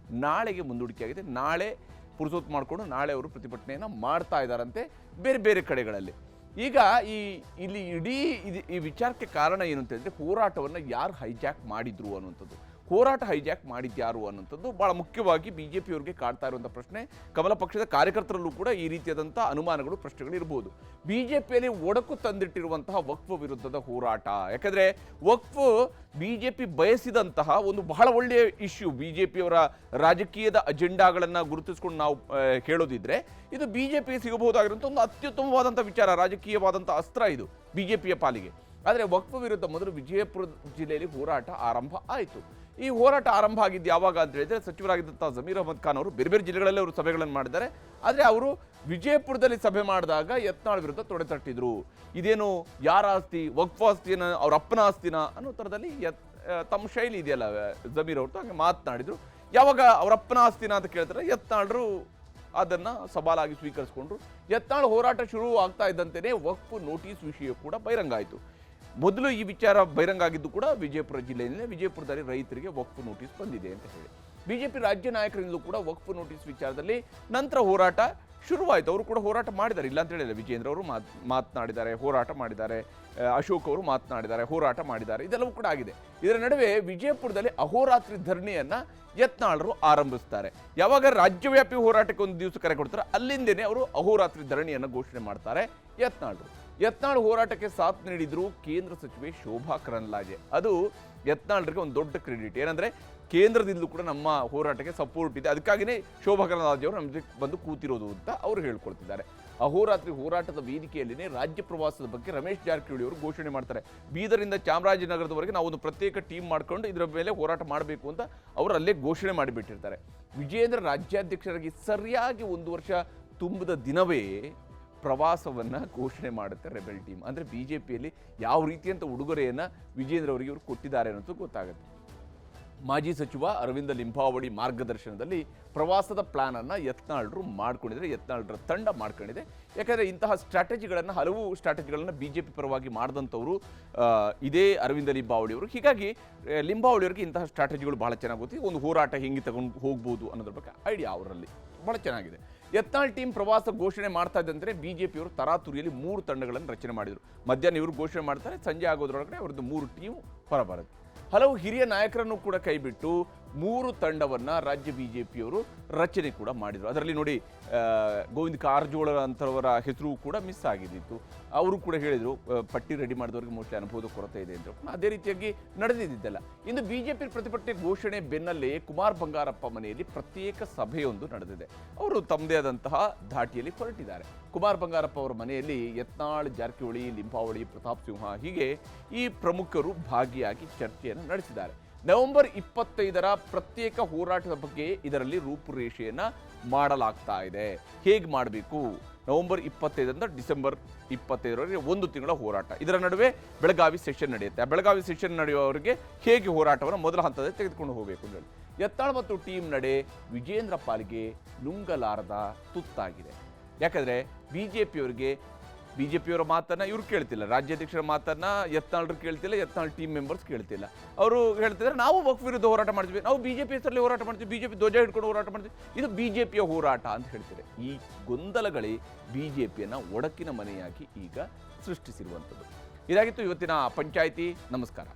ನಾಳೆಗೆ ಮುಂದೂಡಿಕೆಯಾಗಿದೆ. ನಾಳೆ ಪುರುಸೊತ್ತು ಮಾಡಿಕೊಂಡು ನಾಳೆ ಅವರು ಪ್ರತಿಭಟನೆಯನ್ನು ಮಾಡ್ತಾ ಇದ್ದಾರಂತೆ ಬೇರೆ ಕಡೆಗಳಲ್ಲಿ. ಈಗ ಇಲ್ಲಿ ಇಡೀ ಈ ವಿಚಾರಕ್ಕೆ ಕಾರಣ ಏನು ಅಂತ ಹೇಳಿದ್ರೆ ಹೋರಾಟವನ್ನು ಯಾರು ಹೈಜಾಕ್ ಮಾಡಿದ್ರು ಅನ್ನುವಂಥದ್ದು. ಹೋರಾಟ ಹೈಜಾಕ್ ಮಾಡಿದ್ಯಾರು ಅನ್ನುವಂಥದ್ದು ಭಾಳ ಮುಖ್ಯವಾಗಿ ಬಿಜೆಪಿಯವರಿಗೆ ಕಾಡ್ತಾ ಇರುವಂಥ ಪ್ರಶ್ನೆ. ಕಮಲ ಪಕ್ಷದ ಕಾರ್ಯಕರ್ತರಲ್ಲೂ ಕೂಡ ಈ ರೀತಿಯಾದಂಥ ಅನುಮಾನಗಳು, ಪ್ರಶ್ನೆಗಳು ಇರಬಹುದು. ಬಿಜೆಪಿಯಲ್ಲಿ ಒಡಕು ತಂದಿಟ್ಟಿರುವಂತಹ ವಕ್ಫ್ ವಿರುದ್ಧದ ಹೋರಾಟ, ಯಾಕಂದರೆ ವಕ್ಫ್ ಬಿಜೆಪಿ ಬಯಸಿದಂತಹ ಒಂದು ಬಹಳ ಒಳ್ಳೆಯ ಇಶ್ಯೂ. ಬಿಜೆಪಿಯವರ ರಾಜಕೀಯದ ಅಜೆಂಡಾಗಳನ್ನು ಗುರುತಿಸ್ಕೊಂಡು ನಾವು ಹೇಳೋದಿದ್ರೆ ಇದು ಬಿಜೆಪಿಗೆ ಸಿಗಬಹುದಾಗಿರುವಂಥ ಒಂದು ಅತ್ಯುತ್ತಮವಾದಂಥ ವಿಚಾರ, ರಾಜಕೀಯವಾದಂಥ ಅಸ್ತ್ರ ಇದು ಬಿಜೆಪಿಯ ಪಾಲಿಗೆ. ಆದರೆ ವಕ್ಫ್ ವಿರುದ್ಧ ಮೊದಲು ವಿಜಯಪುರ ಜಿಲ್ಲೆಯಲ್ಲಿ ಹೋರಾಟ ಆರಂಭ ಆಯಿತು. ಈ ಹೋರಾಟ ಆರಂಭ ಆಗಿದ್ದು ಯಾವಾಗ ಅಂತ ಹೇಳಿದ್ರೆ ಸಚಿವರಾಗಿದ್ದಂಥ ಜಮೀರ್ ಅಹಮದ್ ಖಾನ್ ಅವರು ಬೇರೆ ಜಿಲ್ಲೆಗಳಲ್ಲಿ ಅವರು ಸಭೆಗಳನ್ನು ಮಾಡಿದ್ದಾರೆ. ಆದರೆ ಅವರು ವಿಜಯಪುರದಲ್ಲಿ ಸಭೆ ಮಾಡಿದಾಗ ಯತ್ನಾಳ್ ವಿರುದ್ಧ ತೊಡೆತಟ್ಟಿದ್ರು. ಇದೇನು ಯಾರ ಆಸ್ತಿ, ವಕ್ಫ್ ಆಸ್ತಿನ, ಅವ್ರ ಅಪ್ಪನ ಆಸ್ತಿನ ಅನ್ನೋ ಥರದಲ್ಲಿ ತಮ್ಮ ಶೈಲಿ ಇದೆಯಲ್ಲ ಜಮೀರ್ ಅವ್ರದ್ದು, ಹಾಗೆ ಮಾತನಾಡಿದ್ರು. ಯಾವಾಗ ಅವ್ರ ಅಪ್ಪನ ಆಸ್ತಿನ ಅಂತ ಕೇಳ್ತಾರೆ ಯತ್ನಾಳ್ರು ಅದನ್ನು ಸವಾಲಾಗಿ ಸ್ವೀಕರಿಸಿಕೊಂಡ್ರು. ಯತ್ನಾಳ್ ಹೋರಾಟ ಶುರು ಆಗ್ತಾ ಇದ್ದಂತೆಯೇ ವಕ್ಫ್ ನೋಟಿಸ್ ವಿಷಯ ಕೂಡ ಬಹಿರಂಗ ಆಯಿತು. ಮೊದಲು ಈ ವಿಚಾರ ಬಹಿರಂಗ ಆಗಿದ್ದು ಕೂಡ ವಿಜಯಪುರ ಜಿಲ್ಲೆಯಲ್ಲಿ. ವಿಜಯಪುರದಲ್ಲಿ ರೈತರಿಗೆ ವಕ್ಫ್ ನೋಟಿಸ್ ಬಂದಿದೆ ಅಂತ ಹೇಳಿ ಬಿಜೆಪಿ ರಾಜ್ಯ ನಾಯಕರಿಂದಲೂ ಕೂಡ ವಕ್ಫ್ ನೋಟಿಸ್ ವಿಚಾರದಲ್ಲಿ ನಂತರ ಹೋರಾಟ ಶುರುವಾಯಿತು. ಅವರು ಕೂಡ ಹೋರಾಟ ಮಾಡಿದ್ದಾರೆ, ಇಲ್ಲ ಅಂತ ಹೇಳಿಲ್ಲ. ವಿಜೇಂದ್ರ ಅವರು ಮಾತನಾಡಿದ್ದಾರೆ, ಹೋರಾಟ ಮಾಡಿದ್ದಾರೆ. ಅಶೋಕ್ ಅವರು ಮಾತನಾಡಿದ್ದಾರೆ, ಹೋರಾಟ ಮಾಡಿದ್ದಾರೆ. ಇದೆಲ್ಲವೂ ಕೂಡ ಆಗಿದೆ. ಇದರ ನಡುವೆ ವಿಜಯಪುರದಲ್ಲಿ ಅಹೋರಾತ್ರಿ ಧರಣಿಯನ್ನ ಯತ್ನಾಳರು ಆರಂಭಿಸ್ತಾರೆ. ಯಾವಾಗ ರಾಜ್ಯವ್ಯಾಪಿ ಹೋರಾಟಕ್ಕೆ ಒಂದು ದಿವಸ ಕರೆ ಕೊಡ್ತಾರೆ, ಅಲ್ಲಿಂದೇನೆ ಅವರು ಅಹೋರಾತ್ರಿ ಧರಣಿಯನ್ನು ಘೋಷಣೆ ಮಾಡ್ತಾರೆ ಯತ್ನಾಳರು. ಯತ್ನಾಳ್ ಹೋರಾಟಕ್ಕೆ ಸಾಥ್ ನೀಡಿದ್ರು ಕೇಂದ್ರ ಸಚಿವೆ ಶೋಭಾ ಕರಂದ್ಲಾಜೆ. ಅದು ಯತ್ನಾಳರಿಗೆ ಒಂದು ದೊಡ್ಡ ಕ್ರೆಡಿಟ್. ಏನಂದ್ರೆ ಕೇಂದ್ರದಿಂದಲೂ ಕೂಡ ನಮ್ಮ ಹೋರಾಟಕ್ಕೆ ಸಪೋರ್ಟ್ ಇದೆ, ಅದಕ್ಕಾಗಿಯೇ ಶೋಭಾ ಕರಂದ್ಲಾಜೆ ಅವರು ನಮ್ಮ ಜೊತೆ ಬಂದು ಕೂತಿರೋದು ಅಂತ ಅವರು ಹೇಳ್ಕೊಳ್ತಿದ್ದಾರೆ. ಅಹೋರಾತ್ರಿ ಹೋರಾಟದ ವೇದಿಕೆಯಲ್ಲಿನೇ ರಾಜ್ಯ ಪ್ರವಾಸದ ಬಗ್ಗೆ ರಮೇಶ್ ಜಾರಕಿಹೊಳಿ ಅವರು ಘೋಷಣೆ ಮಾಡ್ತಾರೆ. ಬೀದರಿಂದ ಚಾಮರಾಜನಗರದವರೆಗೆ ನಾವು ಒಂದು ಪ್ರತ್ಯೇಕ ಟೀಮ್ ಮಾಡ್ಕೊಂಡು ಇದರ ಮೇಲೆ ಹೋರಾಟ ಮಾಡಬೇಕು ಅಂತ ಅವರು ಅಲ್ಲೇ ಘೋಷಣೆ ಮಾಡಿಬಿಟ್ಟಿರ್ತಾರೆ. ವಿಜೇಂದ್ರ ರಾಜ್ಯಾಧ್ಯಕ್ಷರಾಗಿ ಸರಿಯಾಗಿ 1 ವರ್ಷ ತುಂಬಿದ ದಿನವೇ ಪ್ರವಾಸವನ್ನು ಘೋಷಣೆ ಮಾಡುತ್ತೆ ರೆಬೆಲ್ ಟೀಮ್. ಅಂದರೆ ಬಿಜೆಪಿಯಲ್ಲಿ ಯಾವ ರೀತಿಯಂಥ ಉಡುಗೊರೆಯನ್ನು ವಿಜೇಂದ್ರ ಅವರಿಗೆ ಇವರು ಕೊಟ್ಟಿದ್ದಾರೆ ಅನ್ನೋದು ಗೊತ್ತಾಗುತ್ತೆ. ಮಾಜಿ ಸಚಿವ ಅರವಿಂದ ಲಿಂಬಾವಳಿ ಮಾರ್ಗದರ್ಶನದಲ್ಲಿ ಪ್ರವಾಸದ ಪ್ಲಾನನ್ನು ಯತ್ನಾಳರು ಮಾಡ್ಕೊಂಡಿದ್ದಾರೆ, ಯತ್ನಾಳರ ತಂಡ ಮಾಡ್ಕೊಂಡಿದೆ. ಯಾಕಂದರೆ ಇಂತಹ ಸ್ಟ್ರಾಟಜಿಗಳನ್ನು, ಹಲವು ಸ್ಟ್ರಾಟಜಿಗಳನ್ನು ಬಿಜೆಪಿ ಪರವಾಗಿ ಮಾಡಿದಂಥವರು ಇದೇ ಅರವಿಂದ ಲಿಂಬಾವಳಿಯವರು. ಹೀಗಾಗಿ ಲಿಂಬಾವಳಿಯವರಿಗೆ ಇಂತಹ ಸ್ಟ್ರಾಟಜಿಗಳು ಭಾಳ ಚೆನ್ನಾಗಿ ಗೊತ್ತಿದೆ. ಒಂದು ಹೋರಾಟ ಹೆಂಗೆ ತಗೊಂಡು ಹೋಗ್ಬೋದು ಅನ್ನೋದ್ರ ಬಗ್ಗೆ ಐಡಿಯಾ ಅವರಲ್ಲಿ ಭಾಳ ಚೆನ್ನಾಗಿದೆ. ಯತ್ನಾಳ್ ಟೀಮ್ ಪ್ರವಾಸ ಘೋಷಣೆ ಮಾಡ್ತಾ ಇದ್ದಂತೆ ಬಿಜೆಪಿಯವರು ತರಾತುರಿಯಲ್ಲಿ 3 ತಂಡಗಳನ್ನು ರಚನೆ ಮಾಡಿದರು. ಮಧ್ಯಾಹ್ನ ಇವರು ಘೋಷಣೆ ಮಾಡ್ತಾರೆ, ಸಂಜೆ ಆಗೋದ್ರೊಳಗಡೆ ಅವರದ್ದು 3 ಟೀಮ್ ಹೊರಬರುತ್ತೆ. ಹಲವು ಹಿರಿಯ ನಾಯಕರನ್ನು ಕೂಡ ಕೈಬಿಟ್ಟು 3 ತಂಡವನ್ನು ರಾಜ್ಯ ಬಿಜೆಪಿಯವರು ರಚನೆ ಕೂಡ ಮಾಡಿದರು. ಅದರಲ್ಲಿ ನೋಡಿ ಗೋವಿಂದ ಕಾರಜೋಳ ಅಂತವರ ಹೆಸರು ಕೂಡ ಮಿಸ್ ಆಗಿದ್ದಿತ್ತು. ಅವರು ಕೂಡ ಹೇಳಿದರು ಪಟ್ಟಿ ರೆಡಿ ಮಾಡಿದವರಿಗೆ ಮೋಸ್ಟ್ಲಿ ಅನುಭವದ ಕೊರತೆ ಇದೆ ಅಂತ. ಅದೇ ರೀತಿಯಾಗಿ ನಡೆದಿದ್ದಲ್ಲ. ಇನ್ನು ಬಿಜೆಪಿ ಪ್ರತಿಭಟನೆ ಘೋಷಣೆ ಬೆನ್ನಲ್ಲೇ ಕುಮಾರ್ ಬಂಗಾರಪ್ಪ ಮನೆಯಲ್ಲಿ ಪ್ರತ್ಯೇಕ ಸಭೆಯೊಂದು ನಡೆದಿದೆ. ಅವರು ತಮ್ಮದೇ ಆದಂತಹ ಧಾಟಿಯಲ್ಲಿ ಹೊರಟಿದ್ದಾರೆ. ಕುಮಾರ್ ಬಂಗಾರಪ್ಪ ಅವರ ಮನೆಯಲ್ಲಿ ಯತ್ನಾಳ್, ಜಾರಕಿಹೊಳಿ, ಲಿಂಬಾವಳಿ, ಪ್ರತಾಪ್ ಸಿಂಹ ಹೀಗೆ ಈ ಪ್ರಮುಖರು ಭಾಗಿಯಾಗಿ ಚರ್ಚೆಯನ್ನು ನಡೆಸಿದ್ದಾರೆ. ನವೆಂಬರ್ 25ರ ಪ್ರತ್ಯೇಕ ಹೋರಾಟದ ಬಗ್ಗೆ ಇದರಲ್ಲಿ ರೂಪುರೇಷೆಯನ್ನು ಮಾಡಲಾಗ್ತಾ ಇದೆ. ಹೇಗೆ ಮಾಡಬೇಕು? ನವೆಂಬರ್ 25ರಿಂದ ಡಿಸೆಂಬರ್ 25ರವರೆಗೆ 1 ತಿಂಗಳ ಹೋರಾಟ. ಇದರ ನಡುವೆ ಬೆಳಗಾವಿ ಸೆಷನ್ ನಡೆಯುತ್ತೆ. ಆ ಬೆಳಗಾವಿ ಸೆಷನ್ ನಡೆಯುವವರಿಗೆ ಹೇಗೆ ಹೋರಾಟವನ್ನು ಮೊದಲ ಹಂತದಲ್ಲಿ ತೆಗೆದುಕೊಂಡು ಹೋಗಬೇಕು ಅಂತ ಹೇಳಿ ಯತ್ನಾಳ್ ಮತ್ತು ಟೀಮ್ ನಡೆ ವಿಜೇಂದ್ರ ಪಾಲಿಗೆ ನುಂಗಲಾರದ ತುತ್ತಾಗಿದೆ. ಯಾಕಂದರೆ ಬಿಜೆಪಿಯವರ ಮಾತನ್ನು ಇವ್ರು ಕೇಳ್ತಿಲ್ಲ, ರಾಜ್ಯಾಧ್ಯಕ್ಷರ ಮಾತನ್ನು ಯತ್ನಾಳರು ಕೇಳ್ತಿಲ್ಲ, ಯತ್ನಾಳ್ ಟೀಮ್ ಮೆಂಬರ್ಸ್ ಕೇಳ್ತಿಲ್ಲ. ಅವರು ಹೇಳ್ತಿದ್ದಾರೆ ನಾವು ವಕ್ಫ್ ವಿರುದ್ಧ ಹೋರಾಟ ಮಾಡ್ತೀವಿ, ನಾವು ಬಿಜೆಪಿ ಹೆಸರಲ್ಲಿ ಹೋರಾಟ ಮಾಡ್ತೀವಿ, ಬಿಜೆಪಿ ಧ್ವಜ ಹಿಡ್ಕೊಂಡು ಹೋರಾಟ ಮಾಡ್ತೀವಿ, ಇದು ಬಿಜೆಪಿಯ ಹೋರಾಟ ಅಂತ ಹೇಳ್ತಾರೆ. ಈ ಗೊಂದಲಗಳೇ ಬಿಜೆಪಿಯನ್ನು ಒಡಕಿನ ಮನೆಯಾಗಿ ಈಗ ಸೃಷ್ಟಿಸಿರುವಂಥದ್ದು. ಇದಾಗಿತ್ತು ಇವತ್ತಿನ ಪಂಚಾಯಿತಿ. ನಮಸ್ಕಾರ.